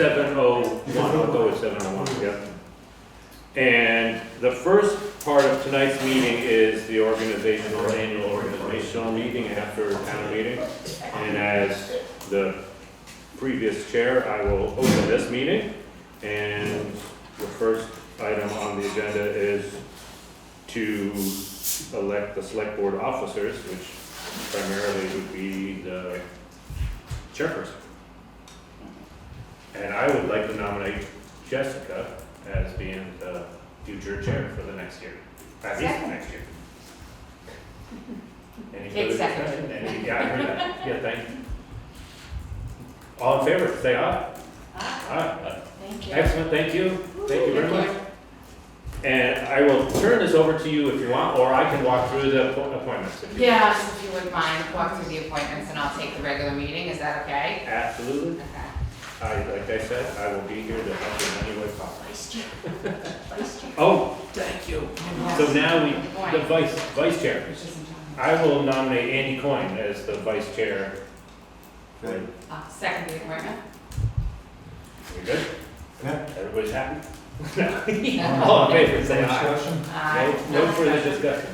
701, I'll go with 701, yep. And the first part of tonight's meeting is the annual organizational meeting after town meeting. And as the previous chair, I will open this meeting. And the first item on the agenda is to elect the select board officers, which primarily would be the chairperson. And I would like to nominate Jessica as being the future chair for the next year, at least the next year. Any further discussion? Yeah, I heard that. Yeah, thank you. All in favor, say aye. Aye. Thank you. Excellent, thank you. Thank you very much. And I will turn this over to you if you want, or I can walk through the appointments. If you Yeah, want. if you wouldn't mind, walk through the appointments and I'll take the regular meeting, is that okay? Absolutely. Okay. Like I said, I will be here to help in any way possible. Vice chair. Vice chair. Oh, thank you. So now the vice chair. I will nominate Andy Coyne as the vice chair. Okay. Second the appointment. We good? Yeah. Everybody's happy? All in favor, say aye. Discussion? No further discussion.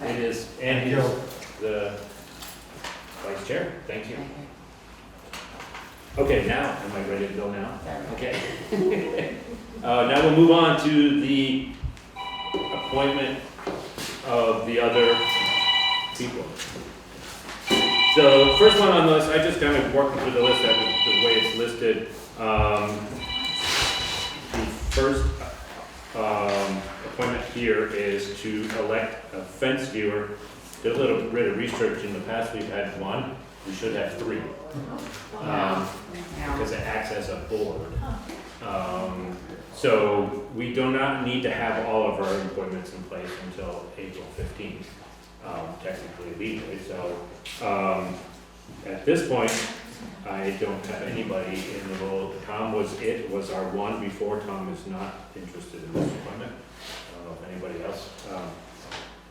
It is Andy, Thank you. the vice chair. Thank you. Okay, now, am I ready to go now? Okay. Now we'll move on to the appointment of the other people. So the first one on the list, I just kind of working through the list, the way it's listed. The first appointment here is to elect a fence viewer. Did a little bit of research. In the past, we've had one. We should have three. Because it acts as a board. So we do not need to have all of our appointments in place until April 15th, technically legally. So at this point, I don't have anybody in the role. Tom was our one before. Tom is not interested in this appointment. I don't know if anybody else.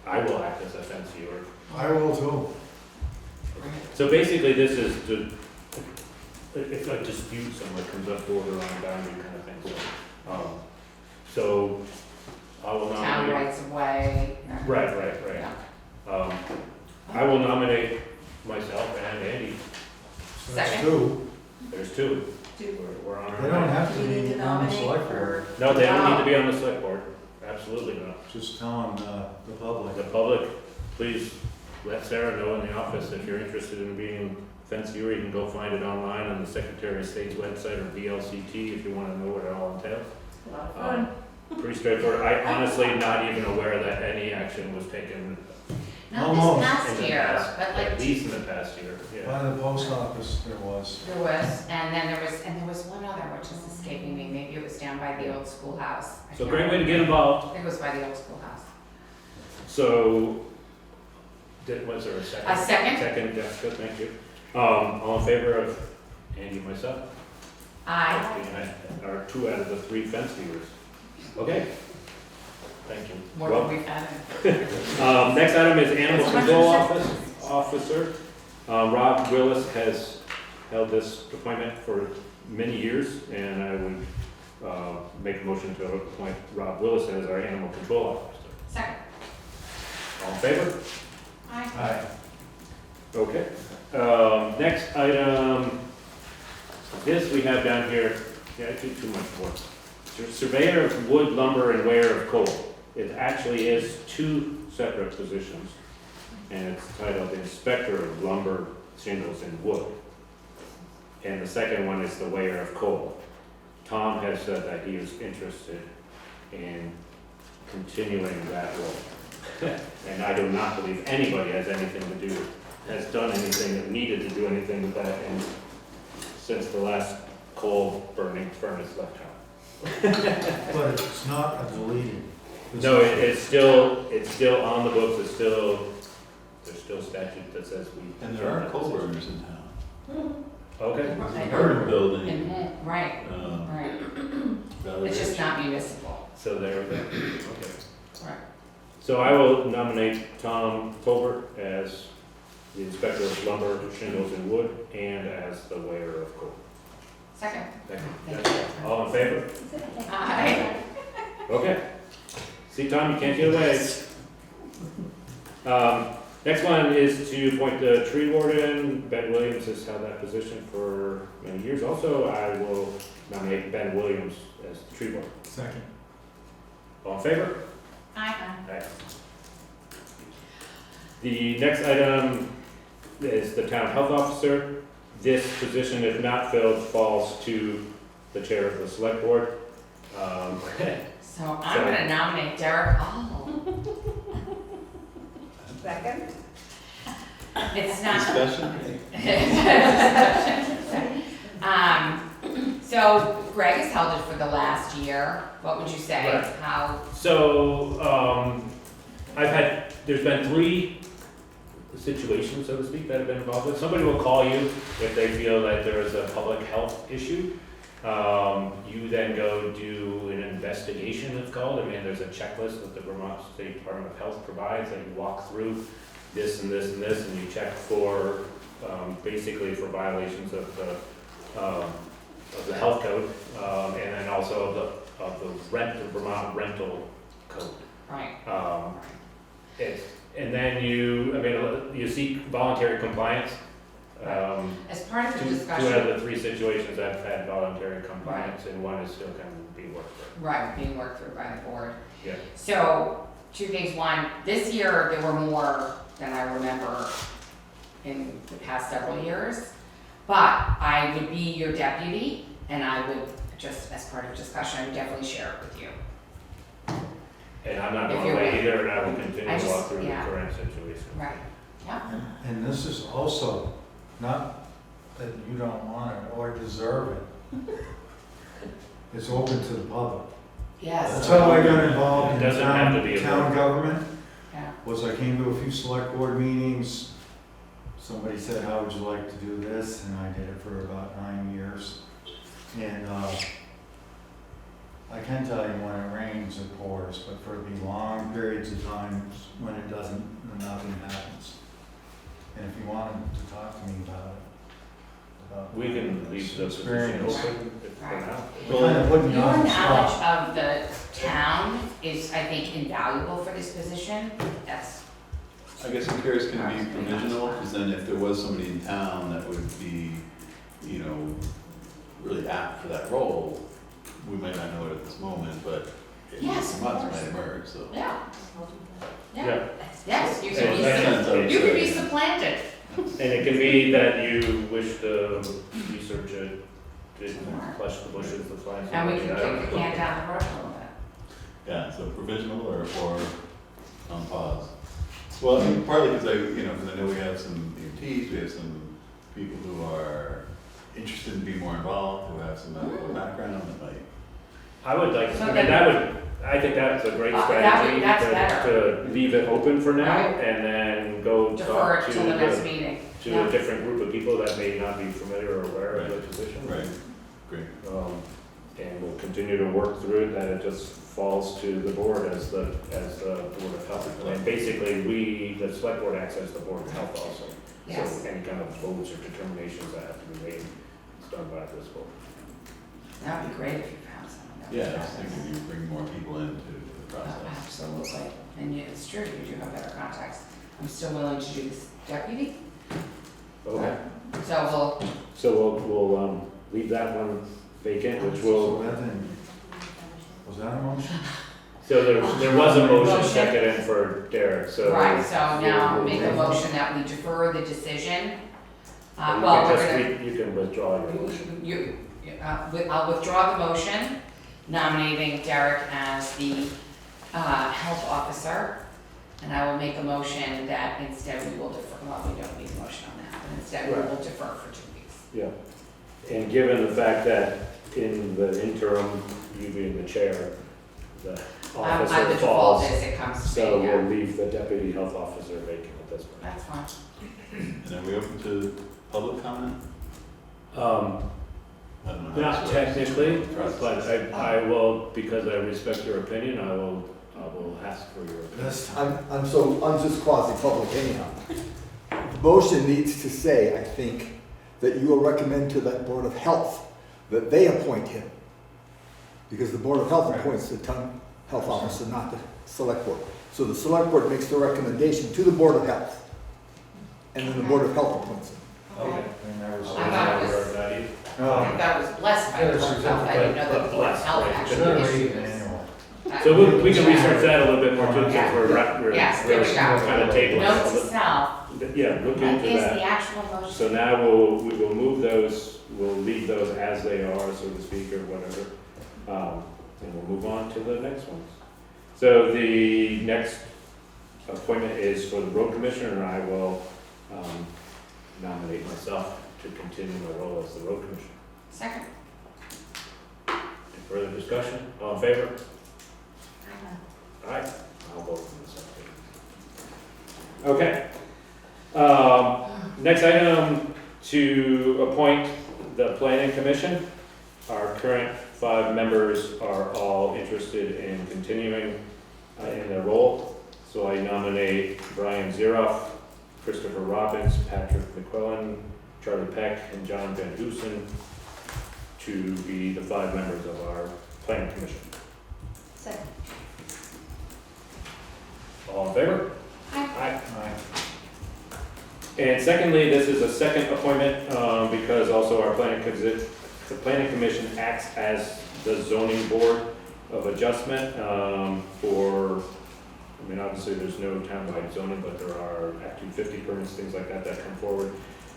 I will act as a fence viewer. I will too. So basically, this is to, if a dispute somewhere comes up, borderline boundary kind of thing. So I will Town nominate. rights of way. Right. Yeah. I will nominate myself and Andy. So that's Second. two. There's two. We're on our They don't way. have to You need be to on the nominate select or- board. No, they don't need to be on the select board. Absolutely not. Just telling the public. The public, please let Sarah know in the office if you're interested in being fence viewer. You can go find it online on the Secretary of State's website or VLCT if you want to know what it all entails. A lot of fun. Pretty straightforward. I honestly not even aware that any action was taken Not Almost. this in past the year, past, but at like least in the past year, yeah. By the post office, there was. there was, and then there was one other which is escaping me. Maybe it was down by the old schoolhouse. I So can't great way to remember. get involved. I think it was by the old schoolhouse. So, was there a second? A second. Second, Jessica, thank you. All in favor of Andy and myself? Aye. Are two out of the three fence viewers. Okay. Thank you. More Well, than we've had. next item is Animal That's Control 100%. Officer. Rob Willis has held this appointment for many years, and I would make a motion to appoint Rob Willis as our Animal Control Officer. Second. All in favor? Aye. Aye. Okay. Next item, this we have down here, yeah, I do too much work. Surveyor of wood, lumber, and weigher of coal. It actually is two separate positions, and it's titled Inspector of Lumber, Shingles, and Wood. And the second one is the weigher of coal. Tom has said that he is interested in continuing that role. And I do not believe anybody has anything to do, has done anything that needed to do anything with that since the last coal burning furnace left town. But it's not a deleted. No, it's still on the books, there's still statute that says we. And there are coal burners in town. Okay, Burn building. And, right, right. It's just not municipal. so there we go, okay. Right. So I will nominate Tom Tolbert as the Inspector of Lumber, Shingles, and Wood, and as the weigher of coal. Second. Second. All in favor? Aye. Okay. See, Tom, you can't get away. Next one is to appoint the tree warden. Ben Williams has held that position for many years. Also, I will nominate Ben Williams as the tree warden. Second. All in favor? Aye. Aye. The next item is the town health officer. This position, if not filled, falls to the chair of the select board. So I'm gonna nominate Derek Hall. Second? It's not. Discussion? So Greg has held it for the last year. What would you say? Right. How, So, there's been 3 situations, so to speak, that have been involved with. Somebody will call you if they feel that there is a public health issue. You then go do an investigation, it's called. I mean, there's a checklist that the Vermont State Department of Health provides, that you walk through this and this and this, and you check for, basically for violations of the health code, and then also of the Vermont rental code. right. And then you seek voluntary compliance. As part of the Two out of discussion, the 3 situations I've had voluntary compliance, and one is still kind of being worked through. right, being worked through by the board. Yeah. So, 2 things. One, this year there were more than I remember in the past several years. But I would be your deputy, and I would, just as part of discussion, I would definitely share it with you. And I'm not If going you're away willing. either, and I will continue I to just- walk through the yeah. current situation. Right. Yeah. And this is also not that you don't want it or deserve it. It's open to the public. Yes. That's how I got involved It in doesn't have to be a town vote. government, Yeah. was I came to a few select board meetings. Somebody said, how would you like to do this? And I did it for about 9 years. And I can tell you when it rains, it pours, but for the long periods of times when it doesn't, nothing happens. And if you wanted to talk to me about We can leave the position experience. open for Right. now. We're kind of putting you Your on the knowledge spot. of the town is, I think, invaluable for this position. That's, I guess I'm curious, can it be provisional? Because then if there was somebody in town that would be, really apt for that role, we might not know it at this moment, but in Yes, some of months it course. might emerge, so. yeah. Yeah. Yeah. Yes, you And could that's- be, you could be supplanted. And it can be that you wish to research it, to flush the bushes, the flies. And we can I don't kick the know. can down the road a little bit. Yeah, so provisional or on pause. Well, I mean, partly because because I know we have some EMTs, we have some people who are interested in being more involved, who have some medical background that might. I would like, So I mean, then- I think that's a great That strategy, that's better. to leave it open for now, Right. and then go Defer talk it to till the next the, meeting. to Yeah. a different group of people that may not be familiar or aware of the position. Right, great. And we'll continue to work through it, that it just falls to the board as the Board of Health. And basically, the select board acts as the Board of Health also. Yes. So any kind of votes or determinations that have to be made, it's done by this board. That'd be great if you found someone that was Yeah, I was interested. thinking you bring more people into the Oh, process. absolutely. And yeah, it's true, you do have better contacts. I'm still willing to do this deputy. Okay, So so we'll leave that one vacant, which So will, that didn't- was that a motion? so there was a motion Motion. seconded for Derek, so. right, so now we'll- make a motion that we defer the decision. You Well, can we're just gonna, you can withdraw your motion. I'll withdraw the motion nominating Derek as the health officer. And I will make a motion that instead we will defer, well, we don't need a motion on that, but instead we Right. will defer for 2 weeks. Yeah, and given the fact that in the interim, you being the chair, the The officer default falls, is it comes to so me, we'll yeah, leave the deputy health officer vacant at this point. that's fine. And are we open to public comment? I don't know. how Not this works. technically, Process. but I will, because I respect your opinion, I will ask for your opinion. This time. I'm just quasi-public anyhow. The motion needs to say, I think, that you will recommend to that Board of Health that they appoint him. Because the Board of Health Right. appoints the town health officer, not the select board. So the select board makes the recommendation to the Board of Health. And then the Board of Health appoints him. Okay. And that was. I thought it was- That is- I No, think that was blessed by the Board of Health, I didn't know that the Board of Health Right. actually should issued read this. manual. So we can research that a little bit more too, since Yeah. we're Yes, there we go. kind of tabling. Note to self, Yeah, look what into is that. the actual motion? So now we will move those, we'll leave those as they are, so to speak, or whatever. And we'll move on to the next ones. So the next appointment is for the road commissioner, and I will nominate myself to continue my role as the road commissioner. Second. Any further discussion? All in favor? Aye. I'll vote for myself. Okay. Next item, to appoint the planning commission. Our current 5 members are all interested in continuing in their role. So I nominate Brian Ziroff, Christopher Robbins, Patrick McQuillan, Charlie Peck, and John Van Dusen to be the 5 members of our planning commission. Second. All in favor? Aye. Aye. Aye. And secondly, this is a second appointment, because also our the planning commission acts as the zoning board of adjustment, I mean, obviously, there's no townwide zoning, but there are Act 250 permits, things like that come forward.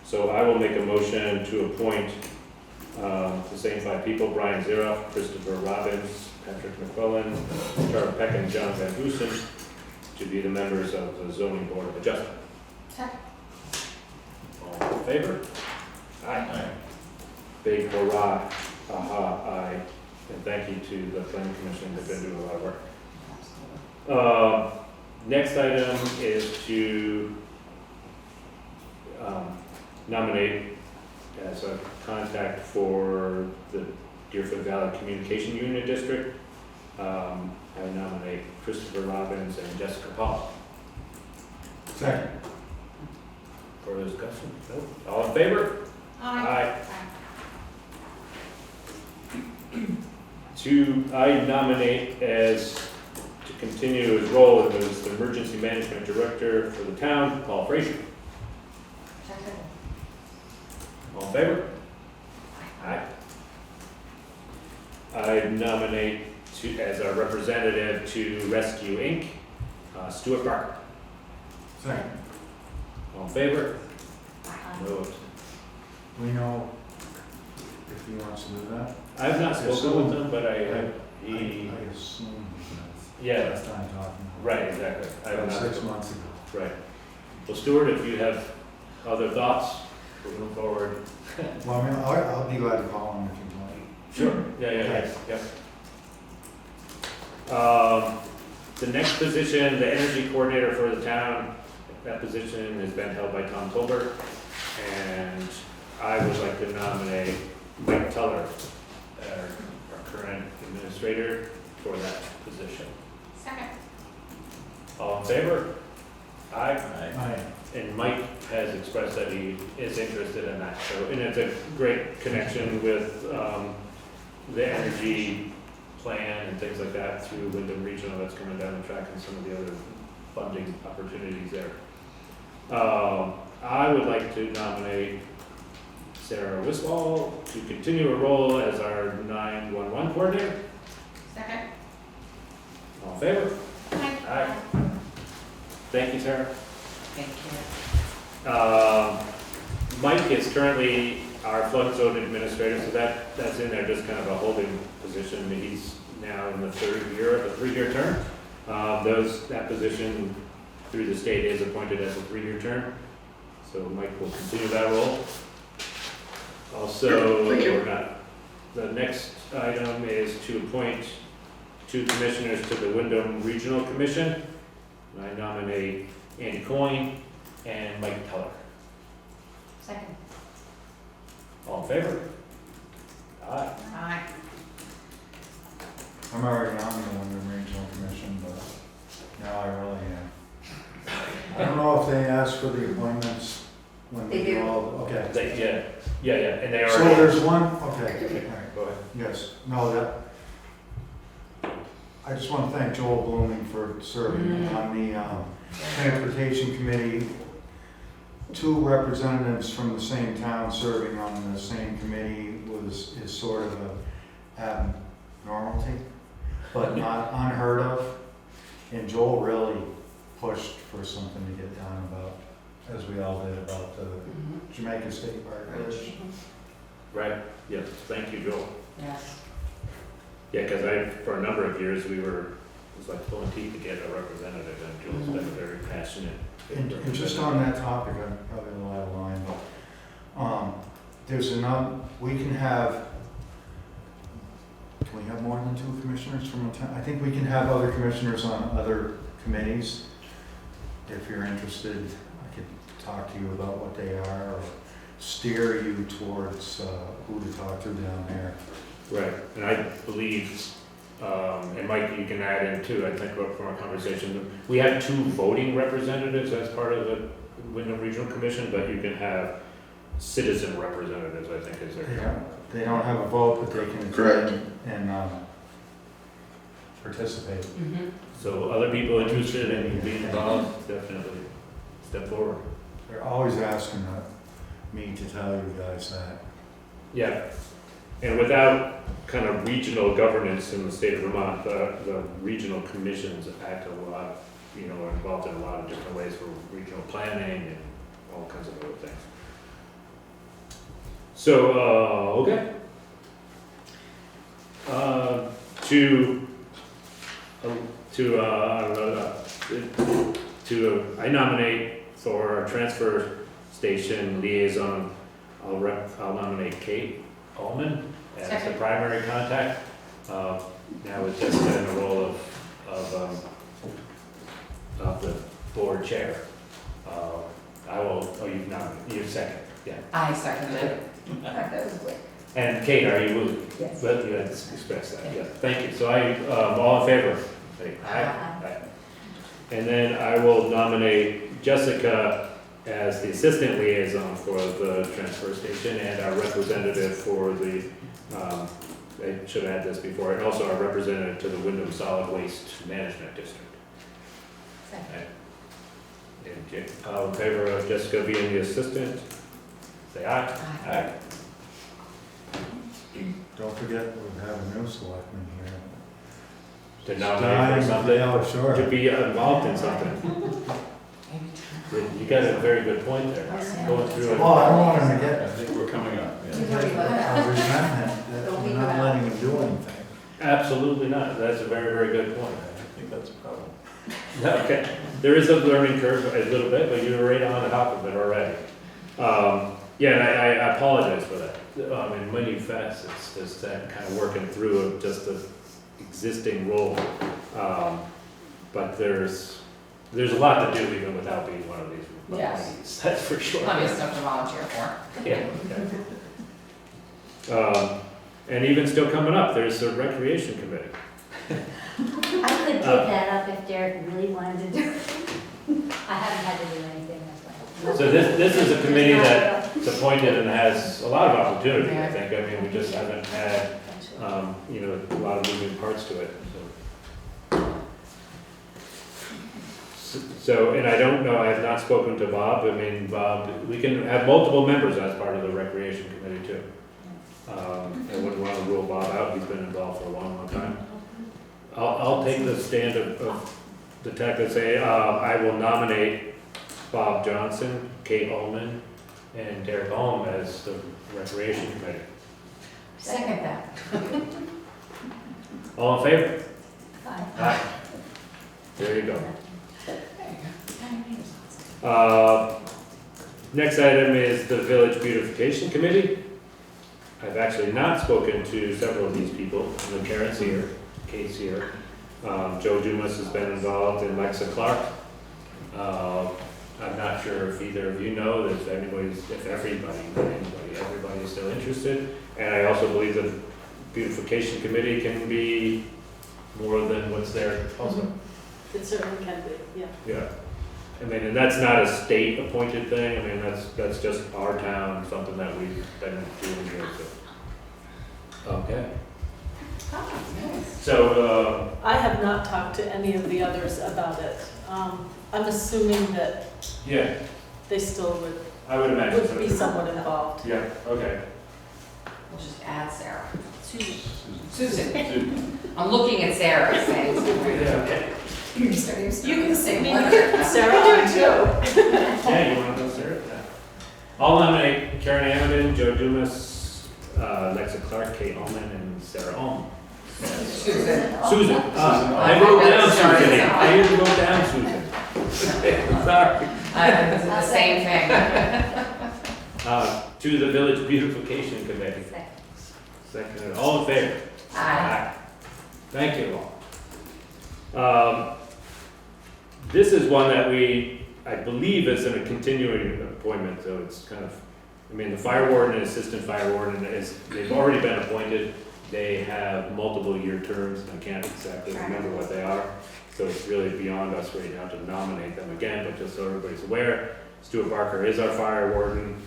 So I will make a motion to appoint, the same 5 people, Brian Ziroff, Christopher Robbins, Patrick McQuillan, Charles Peck, and John Van Dusen, to be the members of the zoning board of adjustment. Second. All in favor? Aye. Big hurrah, aye, and thank you to the planning commission, they've been doing a lot of work. Next item is to nominate as a contact for the Deerfield Valley Communication Unit District. I nominate Christopher Robbins and Jessica Paul. Second. Further discussion? Nope. All in favor? Aye. I nominate as to continue his role as the emergency management director for the town, Paul Frazier. Second. All in favor? Aye. I nominate as our representative to Rescue Inc., Stuart Barker. Second. All in favor? Aye. Moved. We know if he wants to do that? I have not spoken with him, but he, I assume he yeah, does. Last time talking. right, exactly. I have About not 6 months ago. Right. Well, Stuart, if you have other thoughts, we're moving forward. Well, I mean, I'll be glad to call him if you want. Sure. Yeah. The next position, the energy coordinator for the town, that position has been held by Tom Tolbert. And I would like to nominate Mike Teller, our current administrator, for that position. Second. All in favor? Aye. Aye. And Mike has expressed that he is interested in that, so, and it's a great connection with, the energy plan and things like that through Windham Regional that's coming down the track and some of the other funding opportunities there. I would like to nominate Sarah Wiswall to continue her role as our 911 coordinator. Second. All in favor? Aye. Thank you, Sarah. Thank you. Mike is currently our flood zone administrator, so that's in there, just kind of a holding position. He's now in the 3rd year of a 3-year term. That position through the state is appointed as a 3-year term, so Mike will continue that role. Also, the next item is to appoint 2 commissioners to the Windham Regional Commission. I nominate Andy Coyne and Mike Teller. Second. All in favor? Aye. Aye. I'm already on the Windham Regional Commission, but now I really am. I don't know if they ask for the appointments when They we do. all, okay. Yeah, and they are. So there's one, okay, all right. go ahead. Yes, no, I just want to thank Joel Blooming for serving on the Transportation Committee. 2 representatives from the same town serving on the same committee is sort of a abnormality, but not unheard of. And Joel really pushed for something to get done about, as we all did, about the Jamaica State Park Bridge. Right, yes, thank you, Joel. Yes. Yeah, because for a number of years, it was like pulling teeth to get a representative, and Joel's been very passionate. And just on that topic, I'm probably a lot of line, but there's enough, we can we have more than 2 commissioners from a town? I think we can have other commissioners on other committees. If you're interested, I could talk to you about what they are, or steer you towards who to talk to down there. Right, and I believe, and Mike, you can add in too, I think from our conversation, we have 2 voting representatives as part of the Windham Regional Commission, but you can have citizen representatives, I think is their. They don't have a vote, but they can Correct. attend and participate. So other people interested in being involved, definitely step forward. They're always asking me to tell you guys that. Yeah, and without kind of regional governance in the state of Vermont, the regional commissions act a lot, are involved in a lot of different ways for regional planning and all kinds of other things. So, okay. I nominate for our transfer station liaison, I'll nominate Kate Ullman as the Second. primary contact. Now with Jessica in the role of the board chair. You're second, yeah. I second it. That was quick. And Kate, are you moving? Yes. But you had expressed that, yeah, thank you. So all in favor? Say aye. Aye. And then I will nominate Jessica as the assistant liaison for the transfer station and our representative for the, I should add this before, and also our representative to the Windham Solid Waste Management District. Second. And all in favor of Jessica being the assistant? Say aye. Aye. Don't forget, we have a new selectman here. To nominate for something, Yeah, sure. to be involved in something. You got a very good point there. Going through it. Well, I don't want him to I get think we're coming up, yeah. a resentment that we're not letting him do anything. Absolutely not. That's a very, very good point. I think that's a problem. Okay, there is a learning curve a little bit, but you're right on the top of it already. Yeah, and I apologize for that. In many facets, it's just that kind of working through of just the existing role. But there's a lot to do even without being one of these Yes. appointees, that's for sure. Plenty of stuff to volunteer for. Yeah. And even still coming up, there's the recreation committee. I could take that up if Derek really wanted to do it. I haven't had to do anything, that's why. So this is a committee that's appointed and has a lot of opportunity, I think. I mean, we just haven't had, a lot of moving parts to it, so, and I don't know, I have not spoken to Bob. I mean, Bob, we can have multiple members as part of the recreation committee too. I wouldn't want to rule Bob out, he's been involved for a long, long time. I'll take the stand of the tack and say, I will nominate Bob Johnson, Kate Ullman, and Derek Holm as the recreation committee. Second that. All in favor? Fine. Aye. There you go. Next item is the Village Beautification Committee. I've actually not spoken to several of these people. Karen's here, Kate's here. Joe Dumas has been involved, and Lexa Clark. I'm not sure if either of you know if everybody's still interested. And I also believe the Beautification Committee can be more than what's there also. It certainly can be, yeah. Yeah. I mean, and that's not a state-appointed thing. I mean, that's just our town, something that we've been doing here. Okay, Oh, nice. so, I have not talked to any of the others about it. I'm assuming that yeah, they still I would imagine would so. be somewhat involved. Yeah, okay. We'll just add Sarah. Susan. Susan. I'm looking at Sarah saying something. Yeah. You can say Me whatever. Sarah, I do. Yeah, you want to go, Sarah? Yeah. I'll nominate Karen Amadon, Joe Dumas, Lexa Clark, Kate Ullman, and Sarah Ulm. Susan. Susan. I wrote down Susan. I didn't wrote down Susan. Sorry. It's the same thing. To the Village Beautification Committee. Second. All in favor? Aye. Thank you all. This is one that I believe is in a continuing appointment, so it's kind of, I mean, the fire warden and assistant fire warden they've already been appointed. They have multiple year terms, and I can't exactly remember what they are. So it's really beyond us right now to nominate them again, but just so everybody's aware, Stuart Barker is our fire warden,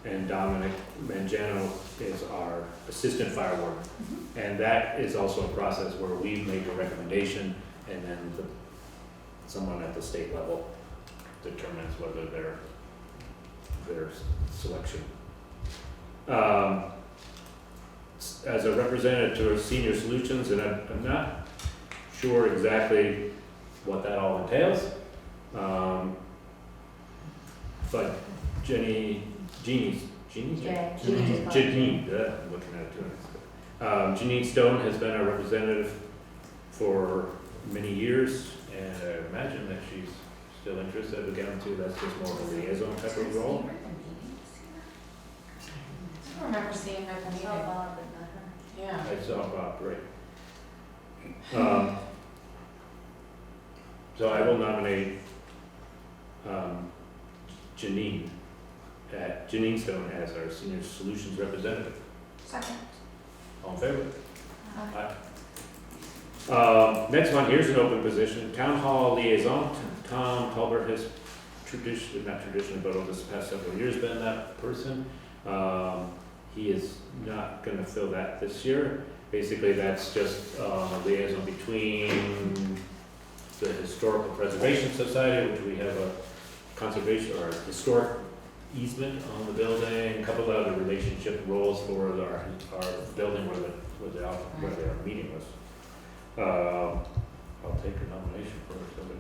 and Dominic Mangano is our assistant fire warden. And that is also a process where we make a recommendation, and then someone at the state level determines whether their selection. As a representative to Senior Solutions, and I'm not sure exactly what that all entails, but Janine, I'm looking at it too. Janine Stone has been a representative for many years, and I imagine that she's still interested. Again, too, that's just more of a liaison type of role. I don't remember seeing her at the meeting. Yeah. I saw Bob, right. So I will nominate Janine Stone as our Senior Solutions representative. Second. All in favor? Next one, here's an open position, Town Hall Liaison. Tom Culbert has not traditionally, but over this past several years been that person. He is not gonna fill that this year. Basically, that's just a liaison between the Historical Preservation Society, which we have a conservation or historic easement on the building, a couple of other relationship roles for our building where they are meeting us. I'll take a nomination for if somebody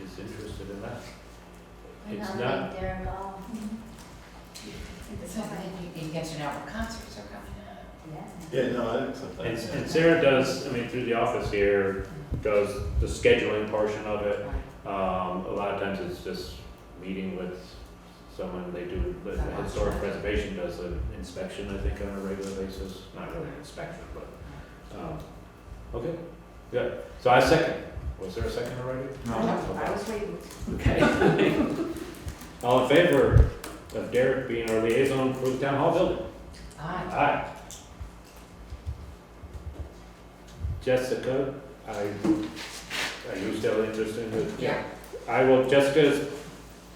is interested in that. It's not, Derek Hall. So then you get to know what concerts are coming up. Yeah, no, I accept that. and Sarah does, I mean, through the office here, does the scheduling portion of it. A lot of times it's just meeting with someone, they do, the Historic Preservation does an inspection, I think, on a regular basis. Not really an inspection, but, okay, good. So I second. Was there a second already? No. I was waiting. Okay. All in favor of Derek being our liaison for the town hall building? Aye. Aye. Jessica, are you still interested in the? Yeah. Jessica's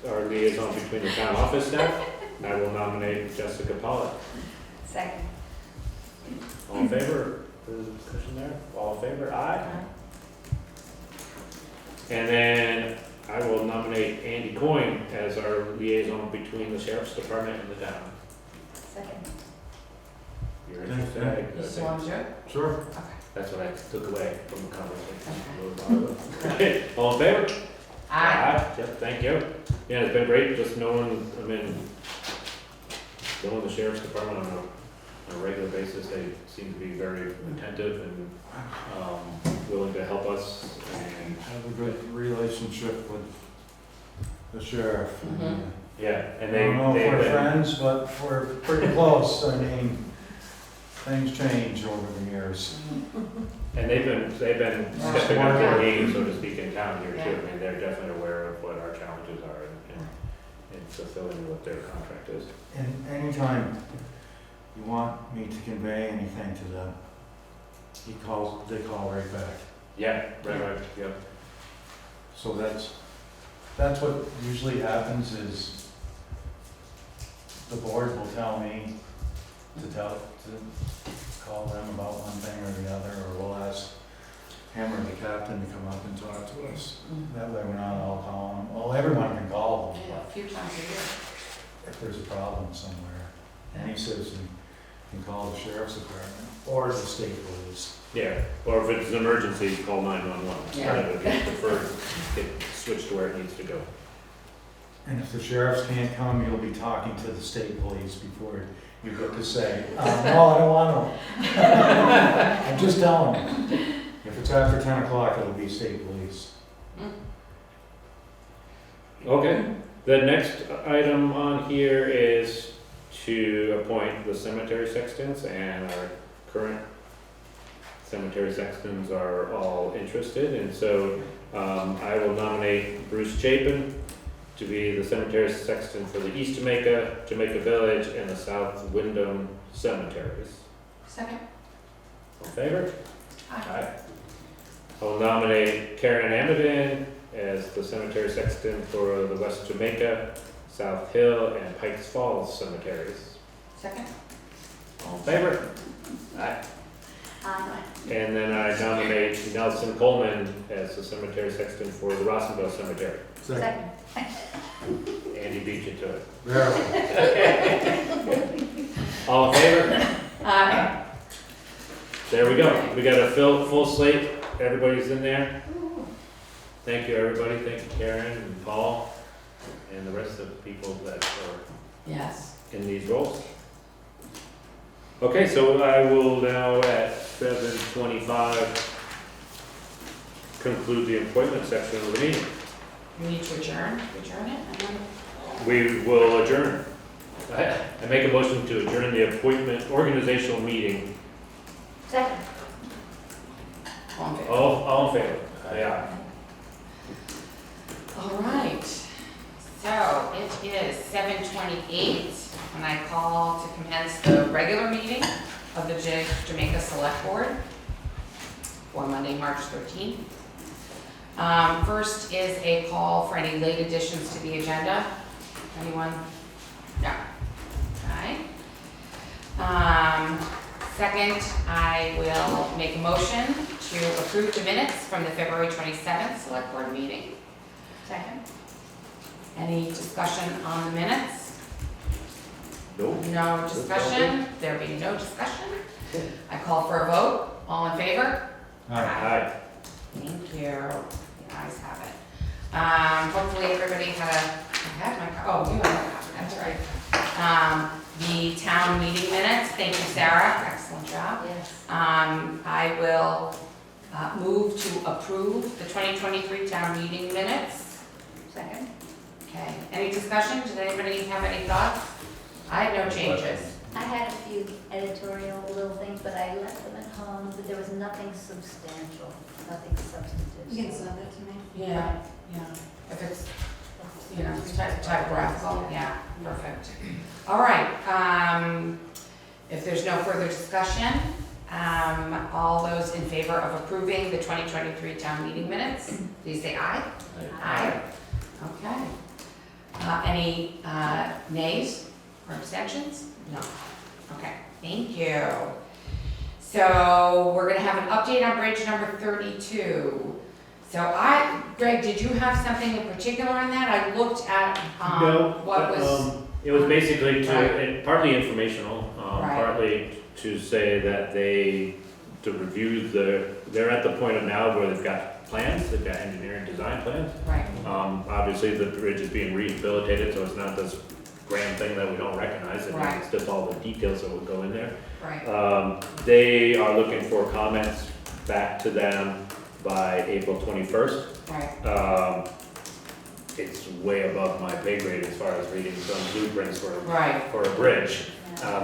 our liaison between the town office staff, and I will nominate Jessica Pollock. Second. All in favor? Further discussion there? All in favor? Aye. And then I will nominate Andy Coyne as our liaison between the sheriff's department and the town. Second. You're Okay. interested? I You still think want to do it? Sure. Okay. that's what I took away from the conversation. Okay. All in favor? Aye. Yep, thank you. Yeah, it's been great just knowing, knowing the sheriff's department on a regular basis. They seem to be very attentive and willing to help us. And Have a good relationship with the sheriff. Mhm. yeah, and I don't know if they've we're been, friends, but we're pretty close. I mean, things change over the years. and they've been stepping up their game, so to speak, in town here too. I mean, they're definitely aware of what our challenges are and fulfilling what their contract is. And anytime you want me to convey anything to them, they call right back. Yeah, right, yep. So that's what usually happens is the board will tell me to call them about one thing or the other, or we'll ask him or the captain to come up and talk to us. That way we're not all calling them. Well, everyone can call them, Yeah, a few times a year. but if there's a problem somewhere, any citizen can call the sheriff's department or the state police. Yeah, or if it's an emergency, call 911. Yeah. It would be preferred, get switched to where it needs to go. And if the sheriffs can't come, you'll be talking to the state police before you get to say, no, I don't want to. I'm just telling you. If it's after 10 o'clock, it'll be state police. Okay, the next item on here is to appoint the cemetery sextons, and our current cemetery sextons are all interested, and so I will nominate Bruce Chapin to be the cemetery sexton for the East Jamaica, Jamaica Village, and the South Windham cemeteries. Second. All in favor? Aye. I will nominate Karen Amadin as the cemetery sexton for the West Jamaica, South Hill, and Pikes Falls cemeteries. Second. All in favor? Aye. Aye. And then I nominate Nelson Coleman as the cemetery sexton for the Rossendale Cemetery. Second. Andy beat you to it. There. All in favor? Aye. There we go. We got a full slate. Everybody's in there. Thank you, everybody. Thank you, Karen and Paul, and the rest of the people that are Yes. in these roles. Okay, so I will now at 7:25 conclude the appointment section of the meeting. We need to adjourn it? We will adjourn. I make a motion to adjourn the appointment organizational meeting. Second. All in favor? All in favor? Yeah. All right, so it is 7:28 when I call to commence the regular meeting of the Jamaica Select Board for Monday, March 13th. First is a call for any late additions to the agenda. Anyone? No. Okay. Second, I will make a motion to approve the minutes from the February 27th Select Board meeting. Second. Any discussion on the minutes? Nope. No discussion? There being no discussion, I call for a vote. All in favor? Aye. Thank you. The ayes have it. Hopefully everybody had I had my, oh, you had a copy, that's right. The town meeting minutes, thank you, Sarah, excellent job. Yes. I will move to approve the 2023 town meeting minutes. Second. Okay, any discussion? Does anybody have any thoughts? I have no changes. I had a few editorial little things, but I left them at home, but there was nothing substantial, nothing substantive. You can send it to me. Yeah, yeah, if it's, you know, typographical, yeah, perfect. All right, if there's no further discussion, all those in favor of approving the 2023 town meeting minutes, please say aye. Aye. Okay. Any nays or abstentions? No. Okay, thank you. So we're gonna have an update on bridge number 32. So Greg, did you have something in particular on that? I looked at what was. It was basically Right. and partly informational, Right. partly to say that to review they're at the point of now where they've got plans, they've got engineering design plans. Right. Obviously, the bridge is being rehabilitated, so it's not this grand thing that we don't recognize. Right. It's just all the details that will go in there. Right. They are looking for comments back to them by April 21st. Right. It's way above my pay grade as far as reading some blueprints for Right. a bridge.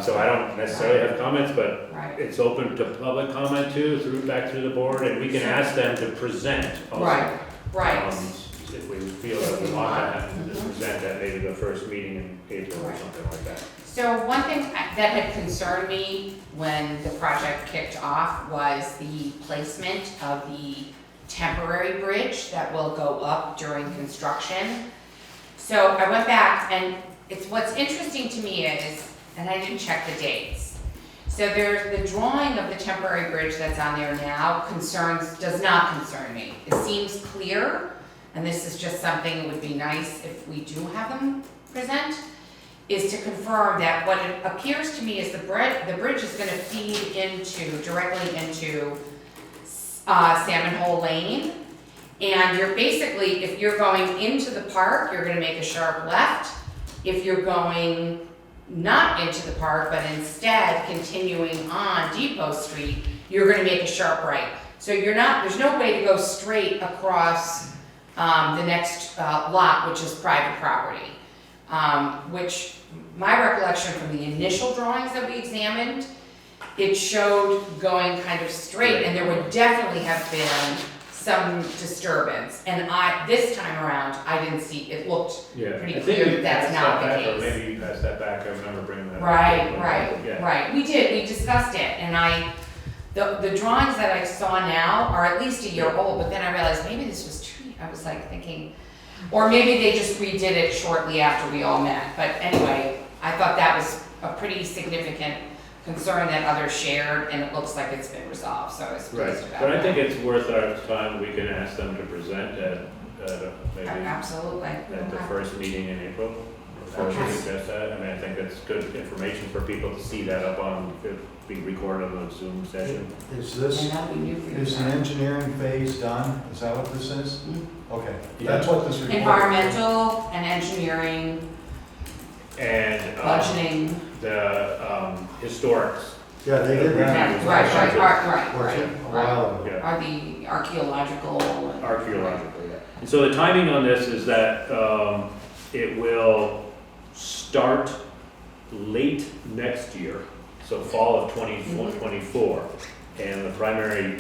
So I don't necessarily have comments, but Right. it's open to public comment too, back through the board, and we can ask them to present also. Right. Right. If we feel that we want to have them to Mhm. present at maybe the first meeting in April or Right. something like that. So one thing that had concerned me when the project kicked off was the placement of the temporary bridge that will go up during construction. So I went back and what's interesting to me is, and I didn't check the dates. So there's the drawing of the temporary bridge that's on there now does not concern me. It seems clear, and this is just something that would be nice if we do have them present, is to confirm that what it appears to me is the bridge is gonna feed directly into Salmon Hole Lane. And you're basically, if you're going into the park, you're gonna make a sharp left. If you're going not into the park, but instead continuing on Depot Street, you're gonna make a sharp right. So there's no way to go straight across the next lot, which is private property. Which, my recollection from the initial drawings that we examined, it showed going kind of straight, and there would definitely have been some disturbance. And this time around, I didn't see, it looked pretty clear that that's not the case. Or maybe you passed that back, I remember bringing that up. Right, we discussed it, and the drawings that I saw now are at least a year old, but then I realized maybe this was true. I was like thinking, or maybe they just redid it shortly after we all met, but anyway, I thought that was a pretty significant concern that others shared, and it looks like it's been resolved, so I was pleased about that. But I think it's worth our time, we can ask them to present at maybe Absolutely. at the first meeting in April. Or Okay. suggest that, I mean, I think it's good information for people to see that up on, being recorded on the Zoom session. Is And this, that'll be new for you. is the engineering phase done? Is that what this is? Okay, Yeah. that's what this report. Environmental and engineering, And budgeting. the historics. Yeah, they did that. Right, A while ago. Yeah. Are the archaeological. Archaeological, yeah. And so the timing on this is that it will start late next year, so fall of 2024, and the primary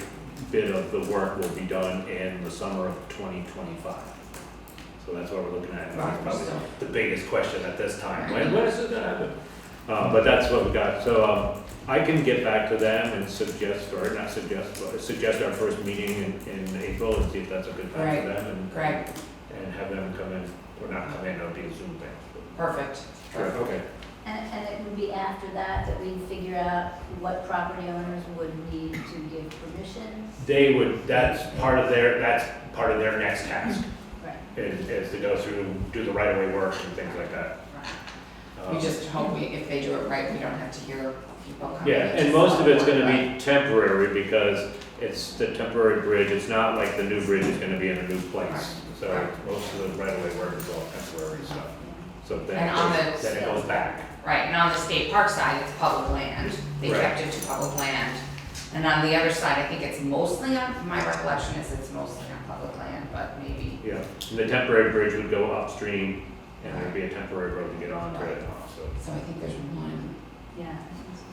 bit of the work will be done in the summer of 2025. So that's what we're looking at. That's probably the biggest question at this time. When is it gonna happen? But that's what we got. So I can get back to them and suggest, or not suggest, but suggest our first meeting in April and see if that's a good time for them, Great, and have them come in, or not come in, it'll be a Zoom thing. perfect. Sure, okay. And it would be after that we figure out what property owners would need to give permission? They would, that's part of their next task, Right. is to go through, do the right of way work and things like that. We just hope if they do it right, we don't have to hear people coming. Yeah, and most of it's gonna be temporary because it's the temporary bridge, it's not like the new bridge is gonna be in a new place. So most of the right of way work is all temporary stuff. So then And on it goes back. Right, and on the state park side, it's public land. They Right. kept it to public land. And on the other side, I think it's mostly my recollection is it's mostly on public land, but maybe. Yeah, and the temporary bridge would go upstream and there'd be a temporary road to get onto it also. So I think there's one Yeah.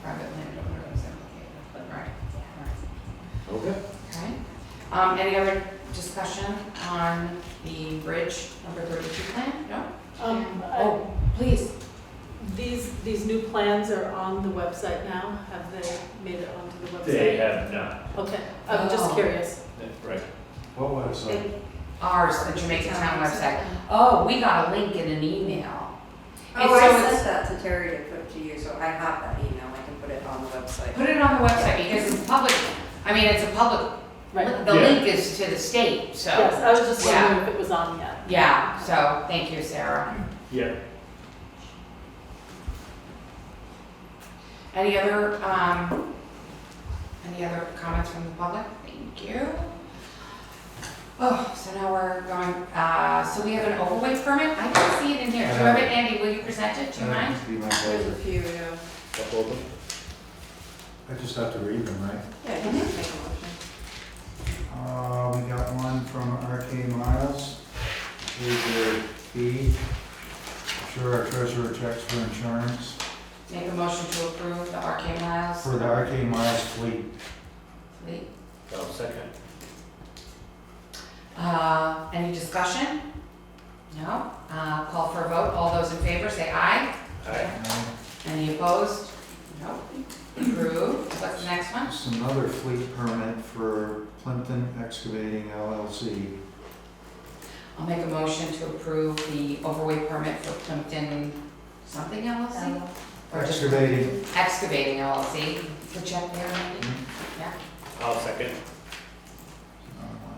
private landowner that's implicated, but right. Okay. Okay. Any other discussion on the bridge number 32 plan? No? Oh, please. These new plans are on the website now? Have they made it onto the website? They have not, Okay, I'm just Oh. curious. right. What was it? Ours, the Jamaica Town website. Oh, we got a link in an email. Oh, And I so sent it's- that to Terry to put to you, so I have that email, I can put it on the website. Put it on the website because it's public, I mean, it's a public, Right. the Yeah. link is to the state, so. Yes, I was just Yeah. wondering if it was on yet. Yeah, so, thank you, Sarah. Yeah. Any other comments from the public? Thank you. Oh, so now we're going, so we have an overweight permit? I can see it in here. Do you have it, Andy? Will you present it? Do you mind? That'd be my There's a pleasure. few, yeah. Couple of them. I just have to read them, right? Yeah, you can make a motion. We got one from RK Miles. Here's your fee. Sure, our treasurer checks for insurance Make a motion to approve the RK Miles. for the RK Miles fleet. Fleet. Oh, second. Any discussion? No? Call for a vote. All those in favor say aye. Aye. Any opposed? No. Approved. What's the next one? Just another fleet permit for Plimpton Excavating LLC. I'll make a motion to approve the overweight permit for Plimpton something LLC? Or just Excavating, Excavating LLC. the check there, Andy? Yeah. I'll second.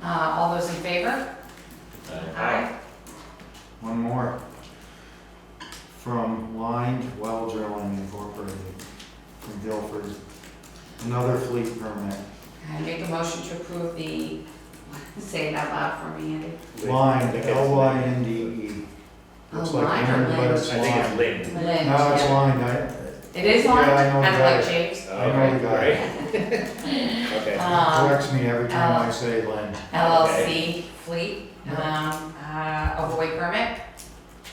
All those in favor? Aye. One more. From Lined Well Drilling Incorporated, from Guilford. Another fleet permit. I make a motion to approve the, say it out loud for me, Andy. Lined, I think it's- L-Y-N-D-E. Looks Oh, like lined or Lined, but lined? it's I think it's lined. Lynn. Lynn, No, it's yeah. lined, It is lined, Yeah, I know kind of the like guy. James. I know the guy. Okay. Corrects me every time I say Lynn. LLC fleet, overweight permit.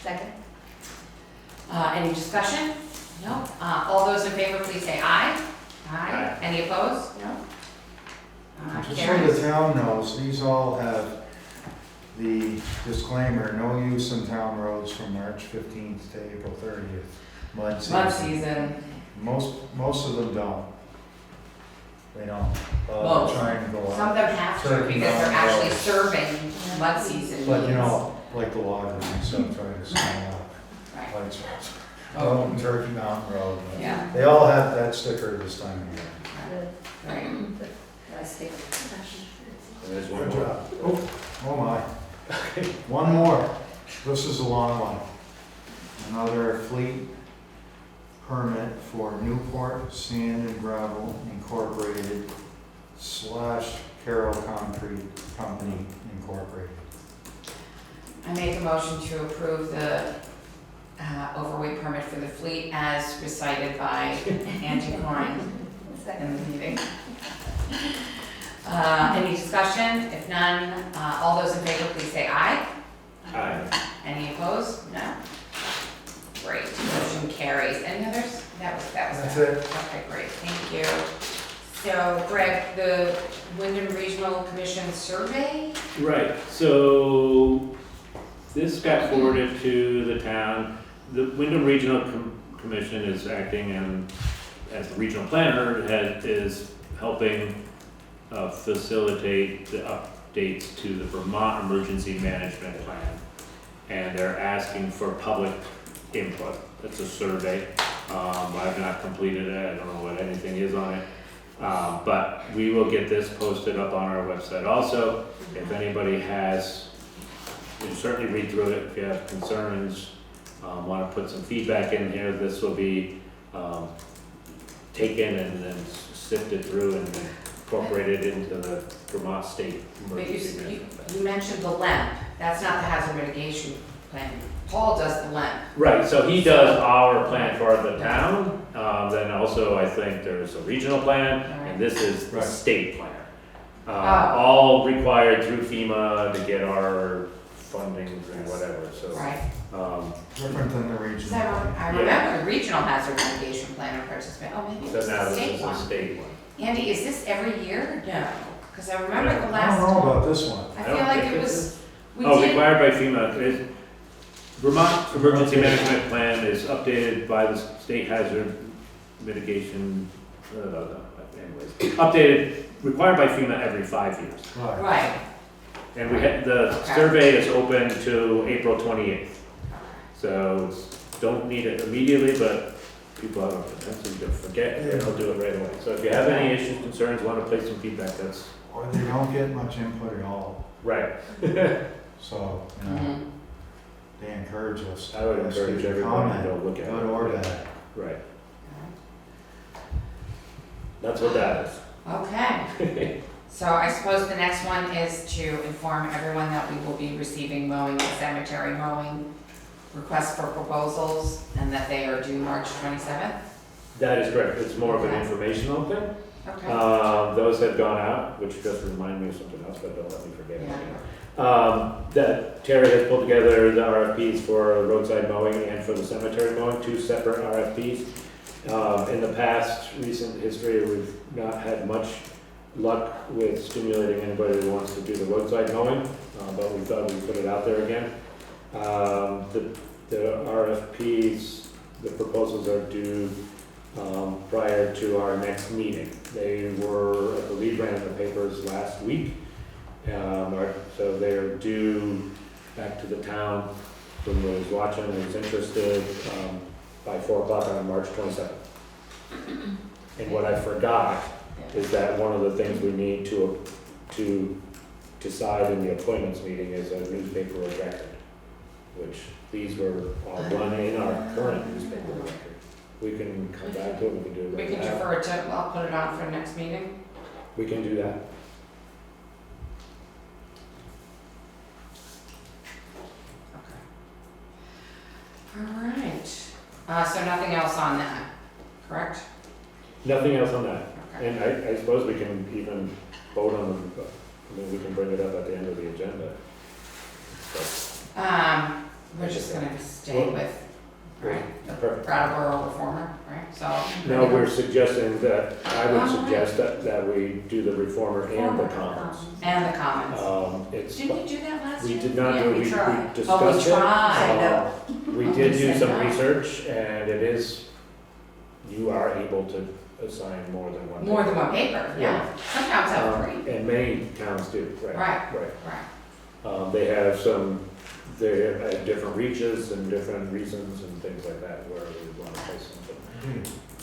Second? Any discussion? No. All those in favor, please say aye. Aye. Any opposed? No. Just so Carries. the town knows, these all have the disclaimer, no use in town roads from March 15th to April 30th. Mud Mud season. season. Most of them don't. They don't. Most. They're trying to go Some of up. them have to Turkey because they're Mountain actually roads. serving mud season But you needs. know, like the loggers and stuff trying to sign up. Right. Lights out in Turkey Mountain Road. Yeah. They all have that sticker this time of year. Good. Right. I stick. There's one Good more. job. Oh my. One more. This is a long one. Another fleet permit for Newport Sand and Gravel Incorporated / Carroll Concrete Company Incorporated. I make a motion to approve the overweight permit for the fleet as recited by Angie Klein in the meeting. Any discussion? If none, all those in favor, please say aye. Aye. Any opposed? No? Great, motion carries. Any others? That was That's it. it. Okay, great, thank you. So Greg, the Windham Regional Commission survey? Right, so this got forwarded to the town. The Windham Regional Commission is acting as the regional planner, is helping facilitate the updates to the Vermont Emergency Management Plan. And they're asking for public input. It's a survey. I've not completed it, I don't know what anything is on it. But we will get this posted up on our website also. If anybody has, you can certainly read through it. If you have concerns, want to put some feedback in here, this will be taken and then sifted through and incorporated into the Vermont State But Emergency Management Plan. you mentioned the LEMP, that's not the hazard mitigation plan. Paul does the LEMP. Right, so he does our plan for the town, then also I think there's a regional plan, and this is the Right. state plan. Oh. All required through FEMA to get our funding and whatever, so. Right. Different than the So regional. I remember the regional hazard mitigation plan or participant, oh, maybe So it's now the this state is a one. state one. Andy, is this every year? No, because I remember the I last don't know time. about this one. I I feel don't like think it this was, we Oh, did, required by FEMA, Vermont Emergency Management Plan is updated by the State Hazard Mitigation, anyways, updated, required by FEMA every 5 years. Right. right. And we had, the Okay. survey is open to April 28th. So don't need it immediately, but people have a potential to forget, and they'll do it right away. So if you have any issues, concerns, want to place some feedback, that's Or they don't get much input at all. right. So, you know, Mhm. they encourage us. I would to encourage give everybody comment, to go look at it. good or bad. Right, that's what that is. Okay, so I suppose the next one is to inform everyone that we will be receiving mowing and cemetery mowing requests for proposals and that they are due March 27th. That is correct, it's more of an Okay. informational thing. Okay. Those have gone out, which just remind me of something else, but don't let me forget it. Yeah. That Terry has pulled together the RFPs for roadside mowing and for the cemetery mowing, 2 separate RFPs. In the past, recent history, we've not had much luck with stimulating anybody who wants to do the roadside mowing, but we thought we'd put it out there again. The RFPs, the proposals are due prior to our next meeting. They were, I believe, ran in the papers last week. So they're due back to the town, from those watching, who's interested, by 4 o'clock on March 27th. And what I forgot is that one of the things we need to decide in the appointments meeting is a newspaper of record, which these were all done in our current newspaper of record. We can come back to it, we can do it We right can now. defer it to, I'll put it on for next meeting. We can do that. Okay. All right, so nothing else on that, correct? Nothing else on that. Okay. And I suppose we can even vote on them, I mean, we can bring it up at the end of the agenda. We're just gonna stay with, right, the Perfect. Brattleboro reformer, right, so. No, we're suggesting that, I would Oh, suggest that we do the reformer and the commons. And the commons. It's, Didn't we do that last year? we did not Yeah, do, we we tried. discussed Oh, we it. tried. We did do said some no. research, and it is, you are able to assign more than one. More than one paper, yeah. Some towns have three. And many towns do, right. Right. Right. They have different reaches and different reasons and things like that where we want to place something.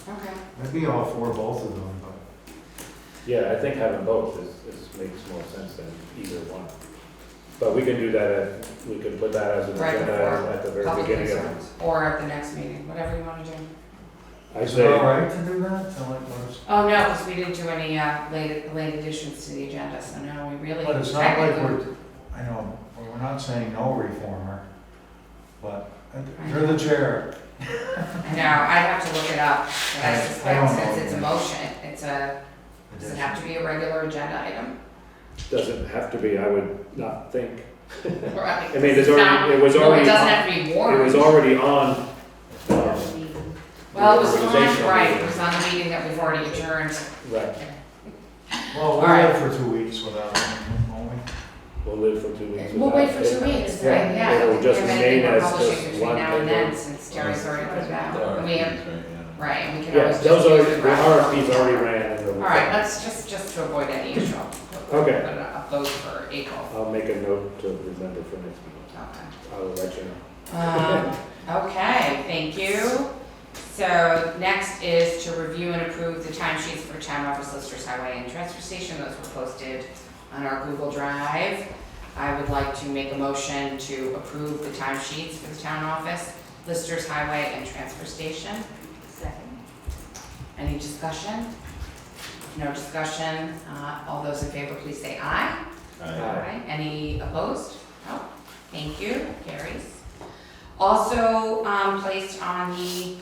Okay. I'd be all for both of them, but Yeah, I think having both makes more sense than either one. But we can do that, we can put that as an Right agenda before at the very Public beginning of it. concerns, or at the next meeting, whatever you wanna do. I is it say, all right to do that? To let us- Oh, no, because we didn't do any, late additions to the agenda, so no, we really. But it's not like technically- I know, we're not saying no reformer, but you're the chair. I know, I'd have to look it up, but I I suspect don't since know. it's a motion, does it have to be a regular agenda item? doesn't have to be, I would not think. Right. I mean, it was Well, already, it doesn't on- have to be it warned. was already on, Well, it was on, organizational right, it meeting. was on the meeting that we've already adjourned. right, Well, we'll All right. wait for 2 weeks without him, won't we? we'll live for 2 weeks. We'll wait for without 2 it. weeks, Yeah, right, yeah. it'll just We have remain anything we're as publishing just between one now and paper. then, since Terry's already put it The out. And we have, RFPs, right, yeah. right, and we can Yeah, always just. those use are, the Brattleboro. RFPs already ran. And All right, let's just to avoid any issue. Okay. Put it up those for April. I'll make a note to remember for next meeting. Okay. I'll let you know. Okay, thank you. So next is to review and approve the timesheets for town office, listers, highway, and transfer station. Those were posted on our Google Drive. I would like to make a motion to approve the timesheets for the town office, listers, highway, and transfer station. Second. Any discussion? No discussion. All those in favor, please say aye. Aye. Any opposed? No. Thank you. Carries. Also placed on the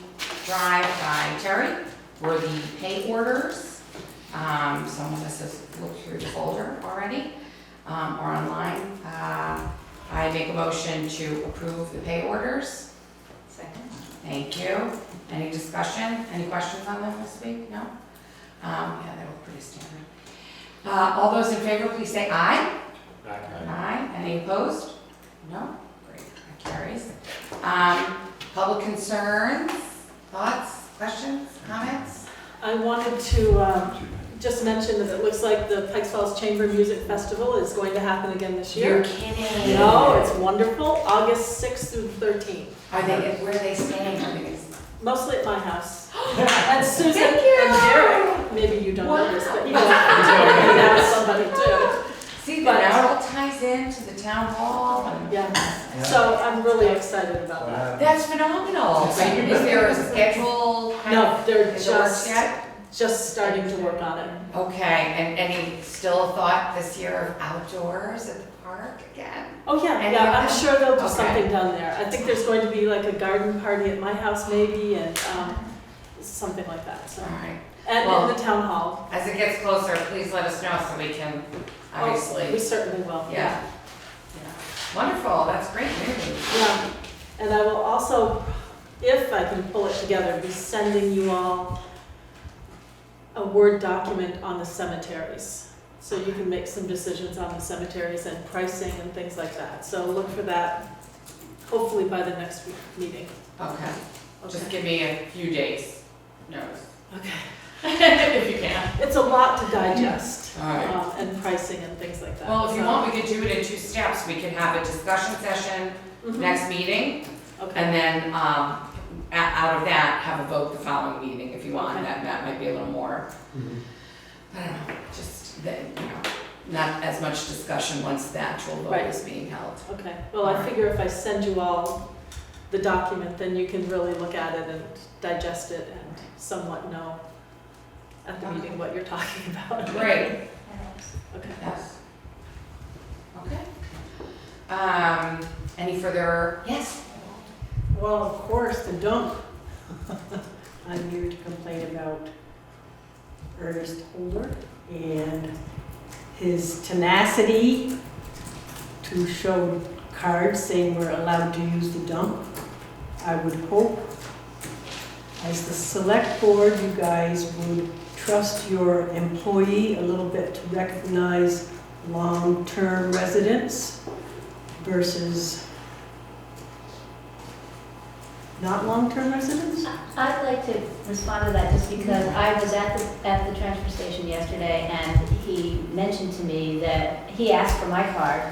drive by Terry were the pay orders. Some of us has looked through the folder already or online. I make a motion to approve the pay orders. Second. Thank you. Any discussion? Any questions on them this week? No? Yeah, they look pretty standard. All those in favor, please say aye. Aye. Any opposed? No? Great, that carries. Public concerns, thoughts, questions, comments? I wanted to just mention that it looks like the Pikes Falls Chamber Music Festival is going to happen again this year. You're kidding. No, it's wonderful, August 6th through 13th. Are they, where are they staying? Are they? Mostly at my house. And Susan Thank you. and Derek, maybe you don't know this, but you know, Wow. you have somebody too. See, But- but now it all ties into the town hall and. Yeah, so I'm really excited about that. That's phenomenal. Is there a schedule? kind No, of they're in the works just, yet? just starting to work on it. Okay, and any still a thought this year of outdoors at the park again? Oh, yeah, Any yeah, of I'm them? sure they'll do Okay. something down there. I think there's going to be like a garden party at my house maybe and something like that, so. All right. And Well- in the town hall. As it gets closer, please let us know so we can Oh, We obviously, certainly will, yeah. yeah. Wonderful, that's great news. Yeah, and I will also, if I can pull it together, be sending you all a Word document on the cemeteries. So you can make some decisions on the cemeteries and pricing and things like that. So look for that, hopefully by the next meeting. Okay, just Okay. give me a few days notice, Okay. if you can. It's a lot to digest, All right. and pricing and things like that. Well, if you So- want, we could do it in 2 steps. We can have a discussion session Mhm. next meeting, Okay, and then out of that, have a vote the following meeting if you want, Okay. that might be a little more, I don't know, just that, not as much discussion once the actual vote Right. is being held. Okay, well, I figure if I send you all the document, then you can really look at it and digest it and somewhat know at the meeting what you're talking about. Great. Okay. Yes. Okay. Any further, yes? Well, of course, the dump. I'm here to complain about Ernest Holder and his tenacity to show cards saying we're allowed to use the dump. I would hope, as the select board, you guys would trust your employee a little bit to recognize long-term residents versus not long-term residents? I'd like to respond to that just because I was at the transfer station yesterday and he mentioned to me that he asked for my card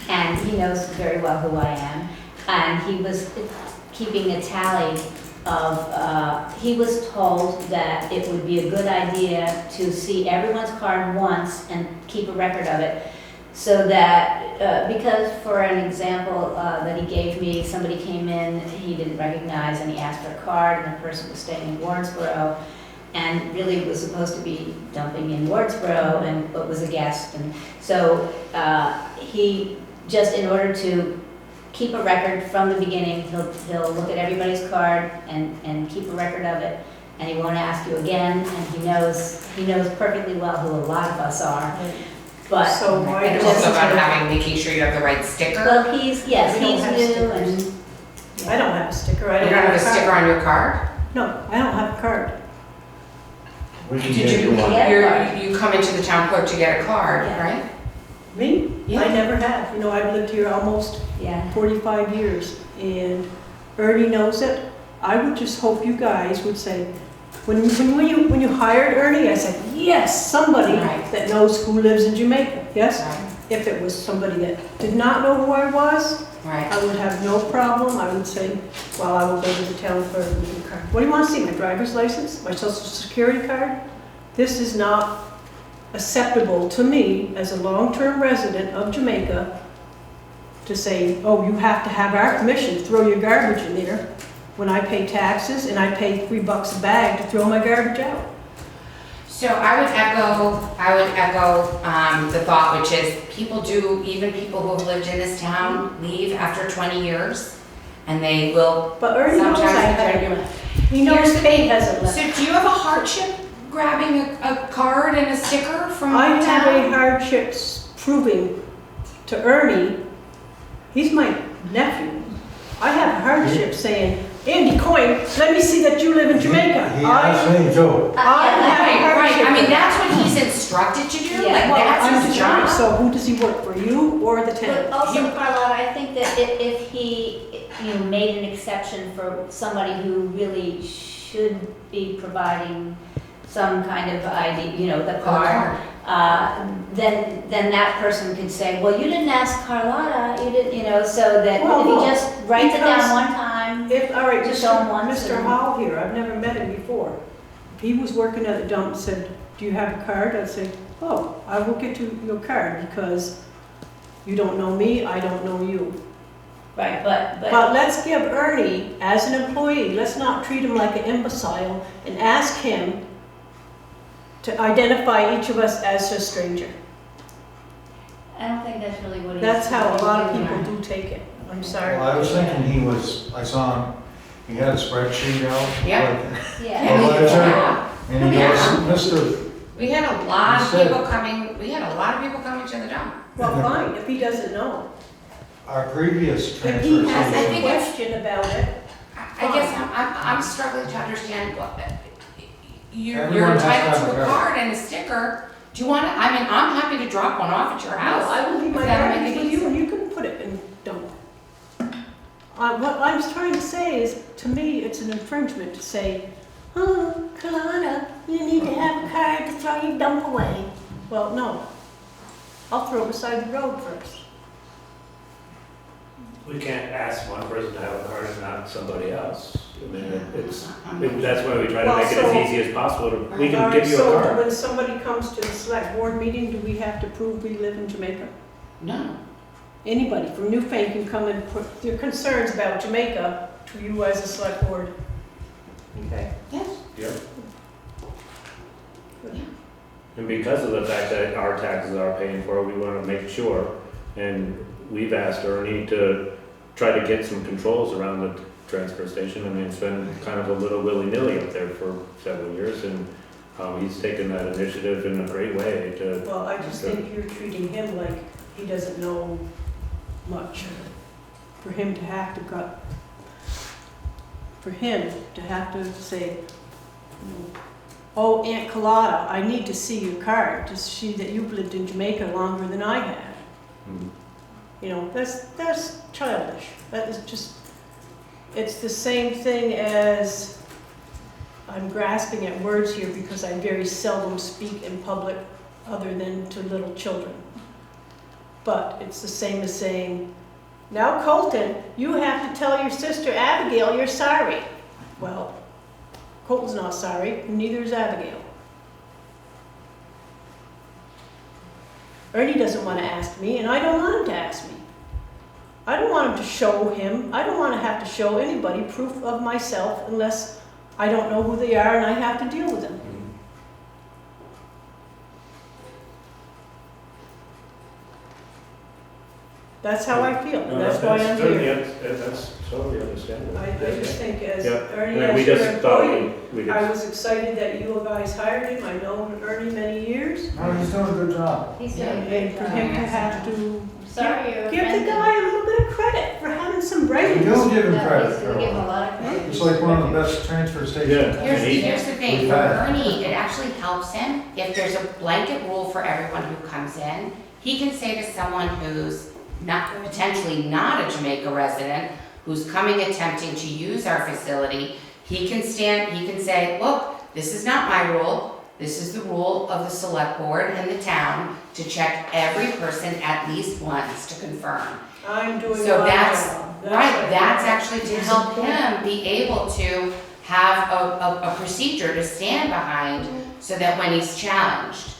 and he knows very well who I am. And he was keeping a tally of, he was told that it would be a good idea to see everyone's card once and keep a record of it. So that, because for an example that he gave me, somebody came in, he didn't recognize and he asked for a card and the person was staying in Wardsboro and really was supposed to be dumping in Wardsboro and but was a guest. And so he, just in order to keep a record from the beginning, he'll look at everybody's card and keep a record of it. And he won't ask you again, and he knows perfectly well who a lot of us are. But So why And it's does also about it- having, making sure you have the right sticker. well, he's We don't have new stickers. and. I don't have a sticker, I You don't don't have a have a sticker card. on your card? No, I don't have a card. We can Did get you, you one. get a card? you come into the town clerk to get a card, Yeah. right? Me? Yeah. I never have. You know, I've lived here almost Yeah. 45 years, and Ernie knows it. I would just hope you guys would say, when you hired Ernie, I said, yes, somebody Right. that knows who lives in Jamaica, yes? Right. If it was somebody that did not know who I was, Right. I would have no problem. I would say, well, I will go to the town clerk and get a card. What do you want to see, my driver's license, my social security card? This is not acceptable to me as a long-term resident of Jamaica to say, oh, you have to have our permission to throw your garbage in there when I pay taxes and I pay $3 a bag to throw my garbage out. So I would echo the thought, which is even people who have lived in this town leave after 20 years, and they will. But Ernie knows I Sometimes haven't they're- left. He knows Here's the Kate thing. hasn't left. So do you have a hardship grabbing a card and a sticker from I the have a town? hardship proving to Ernie, he's my nephew. I have a hardship saying, Andy Coyne, let me see that you live in Jamaica. He asked me too. I have a Right, hardship. I mean, that's what he's instructed to do, Yeah. like, Well, I'm that's his just wondering, job. so who does he work for, you or the But town? also, Carlotta, I think that if he, made an exception for somebody who really should be providing some kind of ID, the card, then that person could say, well, you didn't ask Carlotta, you didn't, so that Well, if no, he just writes it because- down one time. All right, Just show him once Mr. and- Hall here, I've never met him before. If he was working at the dump and said, do you have a card? I'd say, oh, I will get you your card because you don't know me, I don't know you. Right, but. But let's give Ernie, as an employee, let's not treat him like an imbecile and ask him to identify each of us as a stranger. I don't think that's really what he's. That's how a lot of doing. people do take it. I'm sorry. Well, I was thinking I saw him, he had a spreadsheet out. Yeah. Yeah. Well, that's right. Yeah. And he goes, Mr. We had a lot of You said- people coming to the dump. Well, fine, if he doesn't know. Our previous If transfer he has I a think station, it's- question about it, I guess I'm struggling to understand what, you're Everyone has to entitled have to a a card. card and a sticker. Do you want, I'm happy to drop one off at your house. no, I will leave my If that'll garbage make it with you easier. and you can put it in dump. What I'm trying to say is, to me, it's an infringement to say, oh, Kalana, you need to have a card to throw your dump away. Well, no. I'll throw it beside the road first. We can't ask one person to have a card and not somebody else. I mean, that's why we try to make it Well, as so- easy as possible. We can All give right, you a so card. when somebody comes to the select board meeting, do we have to prove we live in Jamaica? No, Anybody from Newfane can come and put their concerns about Jamaica to you as a select board. Okay? yes, Yep. yeah. And because of the fact that our taxes are paying for it, we want to make sure, and we've asked Ernie to try to get some controls around the transfer station. I mean, it's been kind of a little willy-nilly up there for several years, and he's taken that initiative in a great way to, Well, I just think you're treating him like he doesn't know much. For him to have to say, oh, Aunt Colada, I need to see your card to see that you've lived in Jamaica longer than I have. You know, that's childish. That is just, it's the same thing as, I'm grasping at words here because I very seldom speak in public other than to little children. But it's the same as saying, now Colton, you have to tell your sister Abigail you're sorry. Well, Colton's not sorry, and neither is Abigail. Ernie doesn't want to ask me, and I don't want him to ask me. I don't want him to show him, I don't want to have to show anybody proof of myself unless I don't know who they are and I have to deal with them. That's how I feel, and that's why I'm here. That's totally understandable. I just think as Yeah. Ernie, And we as your just thought employee, we I could, was excited that you guys hired him. I've known Ernie many years. No, he's doing a good job. He's doing a And great for him to job. have to Sorry, you're give the offended. guy a little bit of credit for having some We brains. do give him No, credit, he's gonna give him a Carol. lot of credit. It's like one of the best transfer stations. Yeah. Here's the thing, We've for had- Ernie, it actually helps him, if there's a blanket rule for everyone who comes in, he can say to someone who's potentially not a Jamaica resident, who's coming attempting to use our facility, he can say, look, this is not my rule, this is the rule of the select board and the town to check every person at least once to confirm. I'm doing So my that's, job. right, what- that's actually to He's help important. him be able to have a procedure to stand behind so that when he's challenged.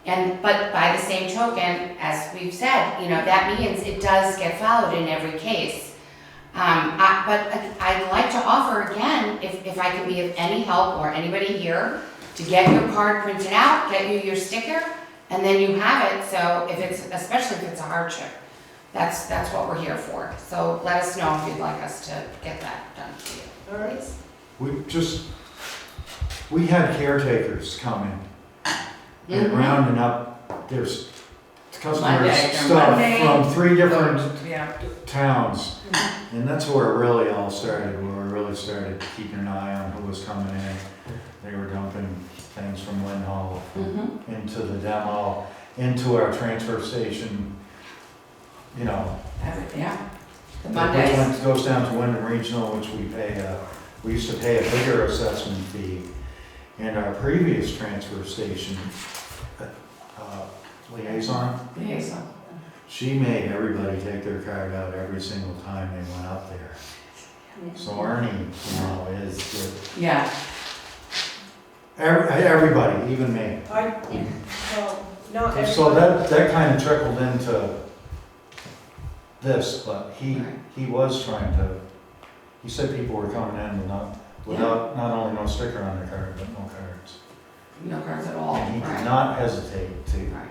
But by the same token, as we've said, you know, that means it does get followed in every case. But I'd like to offer again, if I can be of any help or anybody here, to get your card printed out, get you your sticker, and then you have it, so especially if it's a hardship. That's what we're here for. So let us know if you'd like us to get that done for you. All right. Please. We had caretakers come in and Mhm. rounding up, there's customers Monday, stuff Monday. from 3 different Yeah. towns. And that's where it really all started, where we really started keeping an eye on who was coming in. They were dumping things from Windham Mhm. into the demo, into our transfer station, you know. Yeah. The Which Mondays. one goes down to Windham Regional, which we used to pay a bigger assessment fee. And our previous transfer station liaison, Liaison. she made everybody take their card out every single time they went up there. So Ernie, you know, is, Yeah. everybody, even me. Well, not So everybody. that kind of trickled into this, but he Right. was trying to, he said people were coming in without not only no sticker on their card, but no cards. No cards at all. And he did Right. not hesitate to Right.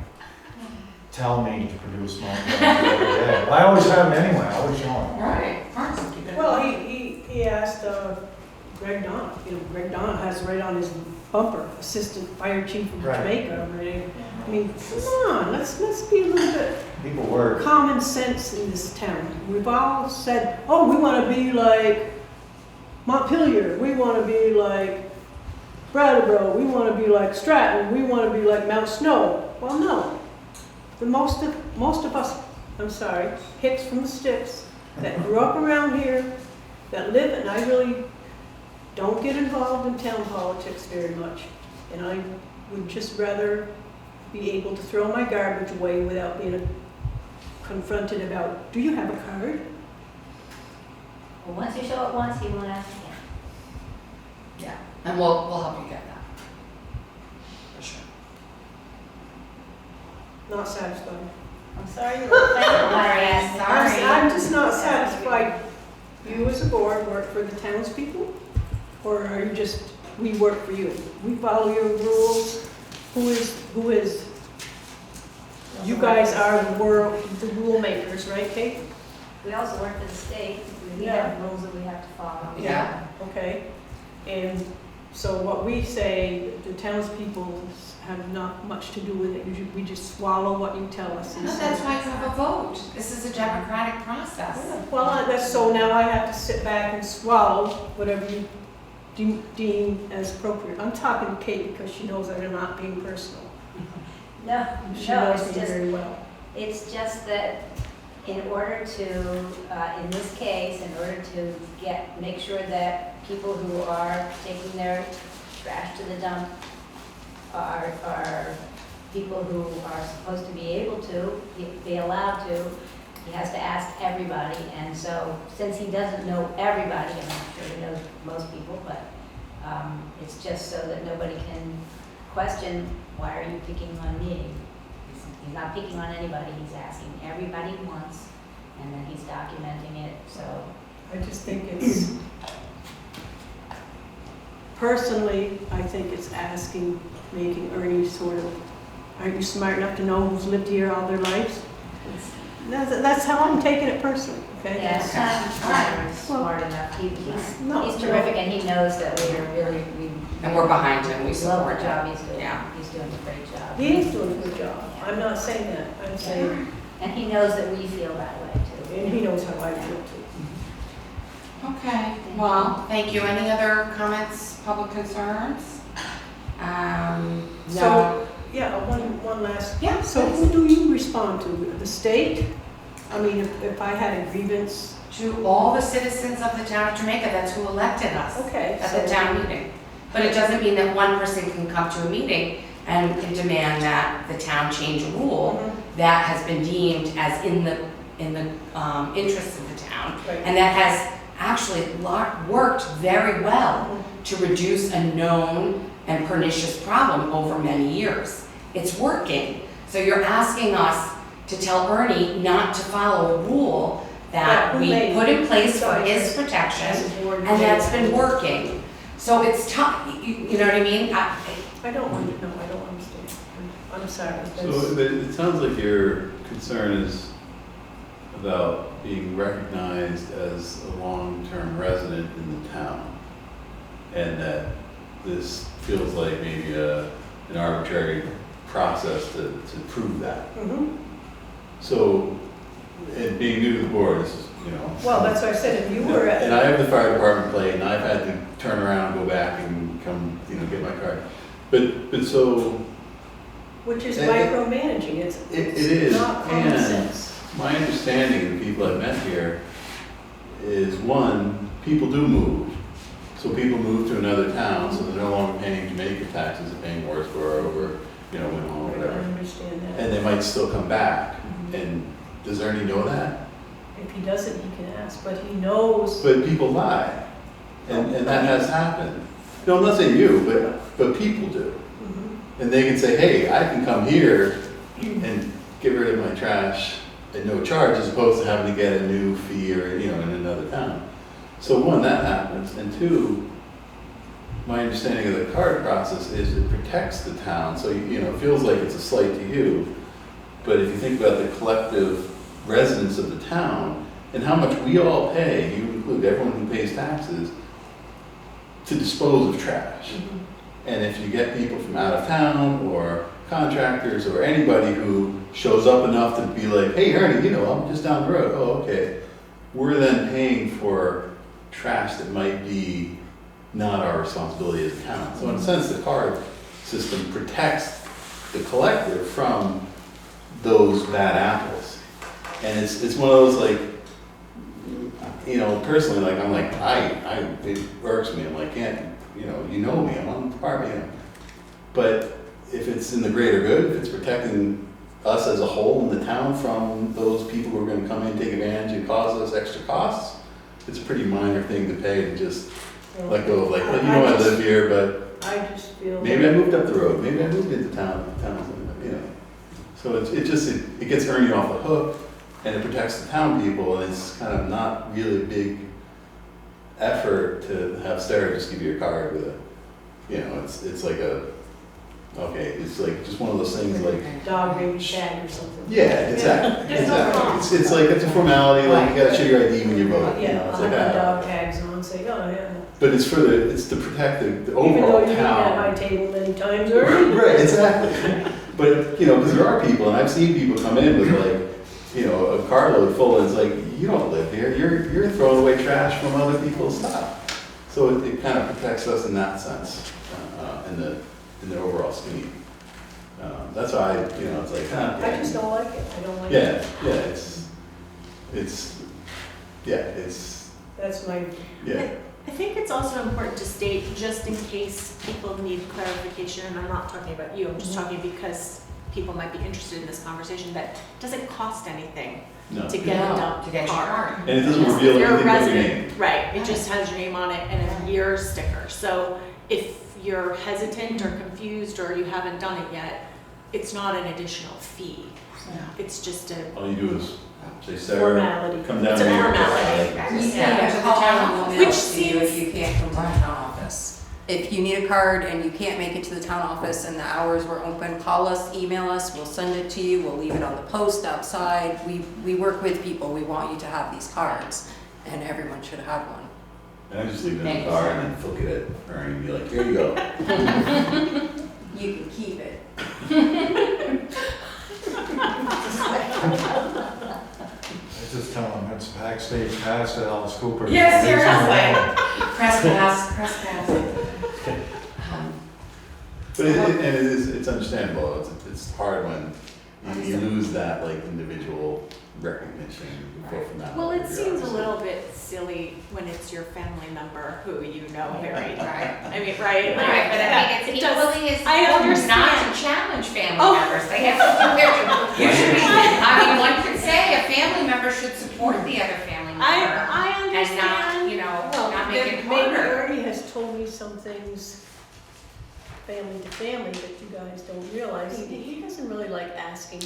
tell me to produce my card every day. I always have it anyway, I always show him. Right. Of course, keep it. Well, he asked Greg Don, you know, Greg Don has right on his bumper, Assistant Fire Chief of Right. Jamaica. I mean, come on, let's be a little bit People were, common sense in this town. We've all said, oh, we want to be like Montpelier, we want to be like Brattleboro, we want to be like Stratton, we want to be like Mount Snow. Well, no. The most of us, I'm sorry, hicks from the sticks that grew up around here, that live, and I really don't get involved in town politics very much. And I would just rather be able to throw my garbage away without being confronted about, do you have a card? Well, once you show it once, he won't ask again. And we'll help you get that. For sure. Not satisfied. I'm sorry you were offended when I asked. Sorry. I'm just not satisfied. You as a board work for the townspeople? Or are you just, we work for you? We follow your rules? Who is? You guys are the rule makers, right, Kate? We also work for the state. We Yeah. have rules that we have to follow. Yeah. Okay. And so what we say, the townspeople have not much to do with it. We just swallow what you tell us. No, that's why you have a vote. This is a democratic process. Yeah, well, that's, so now I have to sit back and swallow whatever you deem as appropriate. I'm talking to Kate because she knows that I'm not being personal. No, She no, knows it's me just, very well. it's just that in order to, in this case, in order to make sure that people who are taking their trash to the dump are people who are supposed to be able to, be allowed to, he has to ask everybody. And so, since he doesn't know everybody, I'm not sure he knows most people, but it's just so that nobody can question, why are you picking on me? He's not picking on anybody, he's asking everybody once, and then he's documenting it, so. I just think it's, personally, I think it's making Ernie sort of, aren't you smart enough to know who's lived here all their lives? That's how I'm taking it personally, okay? Yeah, That's- Simon's smart enough, No, he's terrific, and he knows that we are really, And we're behind him, we love support the him. job he's doing. Yeah. He's doing a great job. He is doing a good job. I'm not saying that. I'm saying, And he knows that we feel that way too. and he knows how I feel too. Okay, well, thank you. Any other comments, public concerns? So, yeah, one last. Yeah, So who do you respond to? The state? I mean, if I had a grievance, To all the citizens of the town of Jamaica, that's who elected us okay. at the town meeting. But it doesn't mean that one person can come to a meeting and demand that the town change a rule that has been deemed as in the interests of the town. Right. And that has actually worked very well to reduce a known and pernicious problem over many years. It's working. So you're asking us to tell Ernie not to follow a rule that Yeah, we who put in place for made- his protection, As a board, and that's been working. So it's tough, you know what I mean? I don't want to know, I don't understand. I'm sorry. So That's- but it sounds like your concern is about being recognized as a long-term resident in the town. And that this feels like maybe an arbitrary process to prove that. Mhm. So, and being new to the board, this is, Well, that's what I said, if you were at. And I have the fire department plate, and I've had to turn around and go back and come, get my card. But so, Which is It- micromanaging, it's it is, not common and sense. my understanding of the people I've met here is, one, people do move. So people move to another town, so they're no longer paying Jamaica taxes, they're paying Wardsboro or, Windham or I whatever. understand that. And they might still come back. Mhm. And does Ernie know that? If he doesn't, he can ask, but he knows. But people lie, and that has happened. No, I'm not saying you, but people do. Mhm. And they can say, hey, I can come here and get rid of my trash at no charge, as opposed to having to get a new fee or, in another town. So one, that happens, and two, my understanding of the card process is it protects the town, so, it feels like it's a slight to you, but if you think about the collective residents of the town, and how much we all pay, you include everyone who pays taxes, to dispose of trash. And if you get people from out of town, or contractors, or anybody who shows up enough to be like, hey Ernie, I'm just down the road, oh, okay. We're then paying for trash that might be not our responsibility as a town. So in a sense, the card system protects the collective from those bad apples. And it's one of those, like, personally, like, I'm like, it irks me. I'm like, you know me, I'm on the department, But if it's in the greater good, if it's protecting us as a whole in the town from those people who are gonna come in, take advantage and cause us extra costs, it's a pretty minor thing to pay to just let go of like, well, you know, I live here, but I just feel. maybe I moved up the road, maybe I moved into town, you know. So it gets Ernie off the hook, and it protects the town people, and it's kind of not really big effort to have Sarah just give you a card with a, you know, it's like it's like just one of those things like. Dog baby tag or something. Yeah, exactly, There's no exactly. problem. It's like, it's a formality, like you gotta show your ID when you vote, you Yeah, know, it's I'll like, have my dog tags on, say, oh, yeah. but it's it's to protect the Even though overall you've been at my town. table many times already. Right, exactly. But, you know, because there are people, and I've seen people come in with like, you know, a carload full, and it's like, you don't live here, you're throwing away trash from other people's stuff. So it kind of protects us in that sense, in the overall scheme. That's why, you know, it's like, I just don't like it, I don't like it. That's my, I think it's also important to state, just in case people need clarification, and I'm not talking about you, I'm just talking because people might be interested in this conversation, that it doesn't cost anything No. to get a dump To get your card. card. And it doesn't If reveal you're a anything but your resident, name. right, it just has your name on it and a year sticker. So if you're hesitant or confused or you haven't done it yet, it's not an additional fee. It's just a, All you do is say, Sarah, formality. come down It's a here. formality. Yeah, to the town, we'll mail Which it to you if seems- you can't come to the town office. If you need a card and you can't make it to the town office and the hours were open, call us, email us, we'll send it to you, we'll leave it on the post outside. We work with people, we want you to have these cards, and everyone should have one. And I just leave it in Thank the you, car Sarah. and then flick it at Ernie and be like, here you go. You can keep it. I just tell them it's backstage pass at Alice Cooper. Yeah, seriously. Press pass. But it's understandable, it's hard when you lose that like individual recognition from that. well, it seems a little bit silly when it's your family member who you know very, Right. I mean, right? Right, but I think It it's does- equally as I important not understand. to challenge family Oh. members. They have to do their job. You should be, I mean, one could say a family member should support the other family member. I And understand. not, you know, Well, not make it maybe harder. Ernie has told me some things, family to family, that you guys don't realize. He doesn't really like asking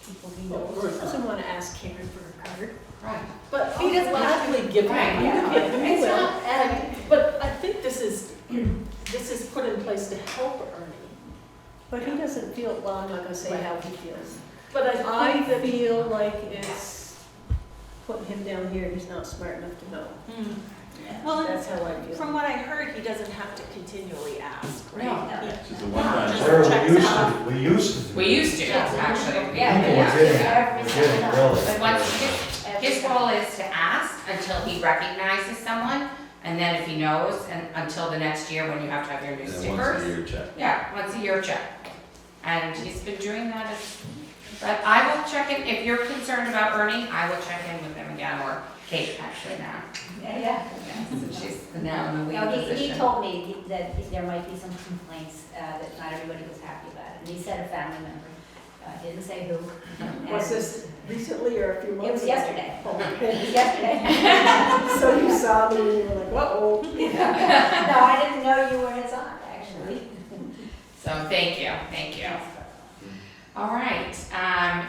people he knows. He doesn't want to ask Karen for a card. Right. But He doesn't have gladly give it. Right, You yeah. can, you It's will. not- But I think this is put in place to help Ernie. But he doesn't feel, well, I'm not gonna say how he feels. But I feel like it's putting him down here, he's not smart enough to know. Well, That's how I feel. from what I heard, he doesn't have to continually ask, right? No. It's just a one-time. Sarah, Checks out. we used to. We used to, actually. Yeah, People were getting really. But once, his role is to ask until he recognizes someone, and then if he knows, and until the next year when you have to have your new And then stickers. once a year check. Yeah, once a year check. And he's been doing that, but I will check in, if you're concerned about Ernie, I will check in with him again, or Kate actually now. Yeah. Yeah, since she's now in the No, lead he position. told me that there might be some complaints, that not everybody was happy about it. And he said a family member, didn't say who. Was this recently or a few months ago? It was yesterday. Oh, It okay. was yesterday. So you saw me and you were like, uh-oh. No, I didn't know you were his aunt, actually. So thank you. All right,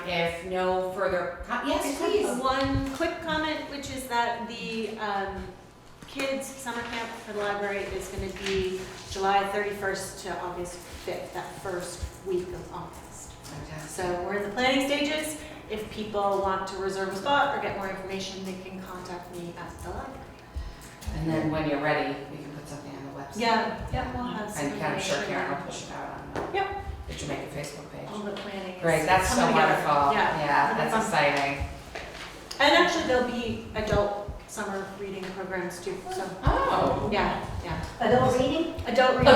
if no further, yes, please. One quick comment, which is that the kids' summer camp for the library is going to be July 31st to August 5th, that first week of August. So we're in the planning stages. If people want to reserve a spot or get more information, they can contact me at the library. And then when you're ready, we can put something on the website. Yeah, we'll have some And kind of sure information. Karen will push it out on the Jamaica Facebook page. All the planning. is Great, that's so coming together. wonderful. Yeah, That's fun. exciting. And actually, there'll be adult summer reading programs too, so, Oh. yeah. Adult reading? Adult reading.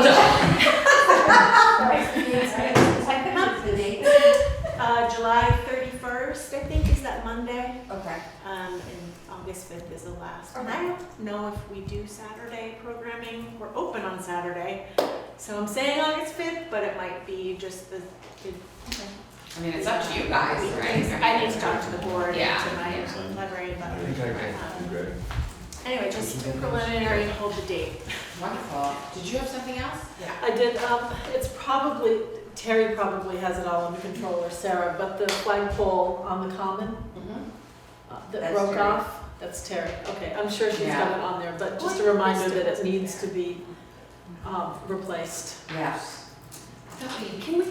July 31st, I think, is that Monday, Okay. and August 5th is the last. And I don't know if we do Saturday programming, we're open on Saturday, so I'm saying August 5th, but it might be just the I mean, it's up to you guys, right? I need to talk to the board and Yeah. to my library I think I advisor. can. Great. Anyway, just preliminary, hold the date. Wonderful. Did you have something else? Yeah. I did, it's probably, Terry probably has it all under control, or Sarah, but the flagpole on the common that That's broke Terry. off, that's Terry. Okay, I'm sure she's Yeah. got it on there, but just a Well, reminder that it's it needs to be replaced. Yes. Can we?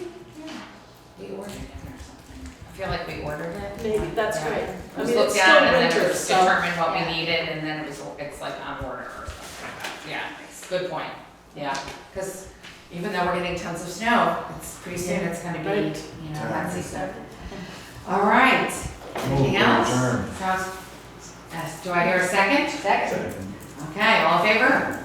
We ordered it or something. I feel like we ordered it. Maybe, that's Yeah. right. It I was mean, looked it's down still and then it winter, was so. determined what we Yeah. needed and then it's like on order or something like that. Yeah, good point. Yeah, because even though we're getting tons of snow, it's pretty soon it's gonna be, Right. you know, that season. All right, anything Move to else? adjourn. Sounds, yes, do I hear a second? Second. Okay, all in favor?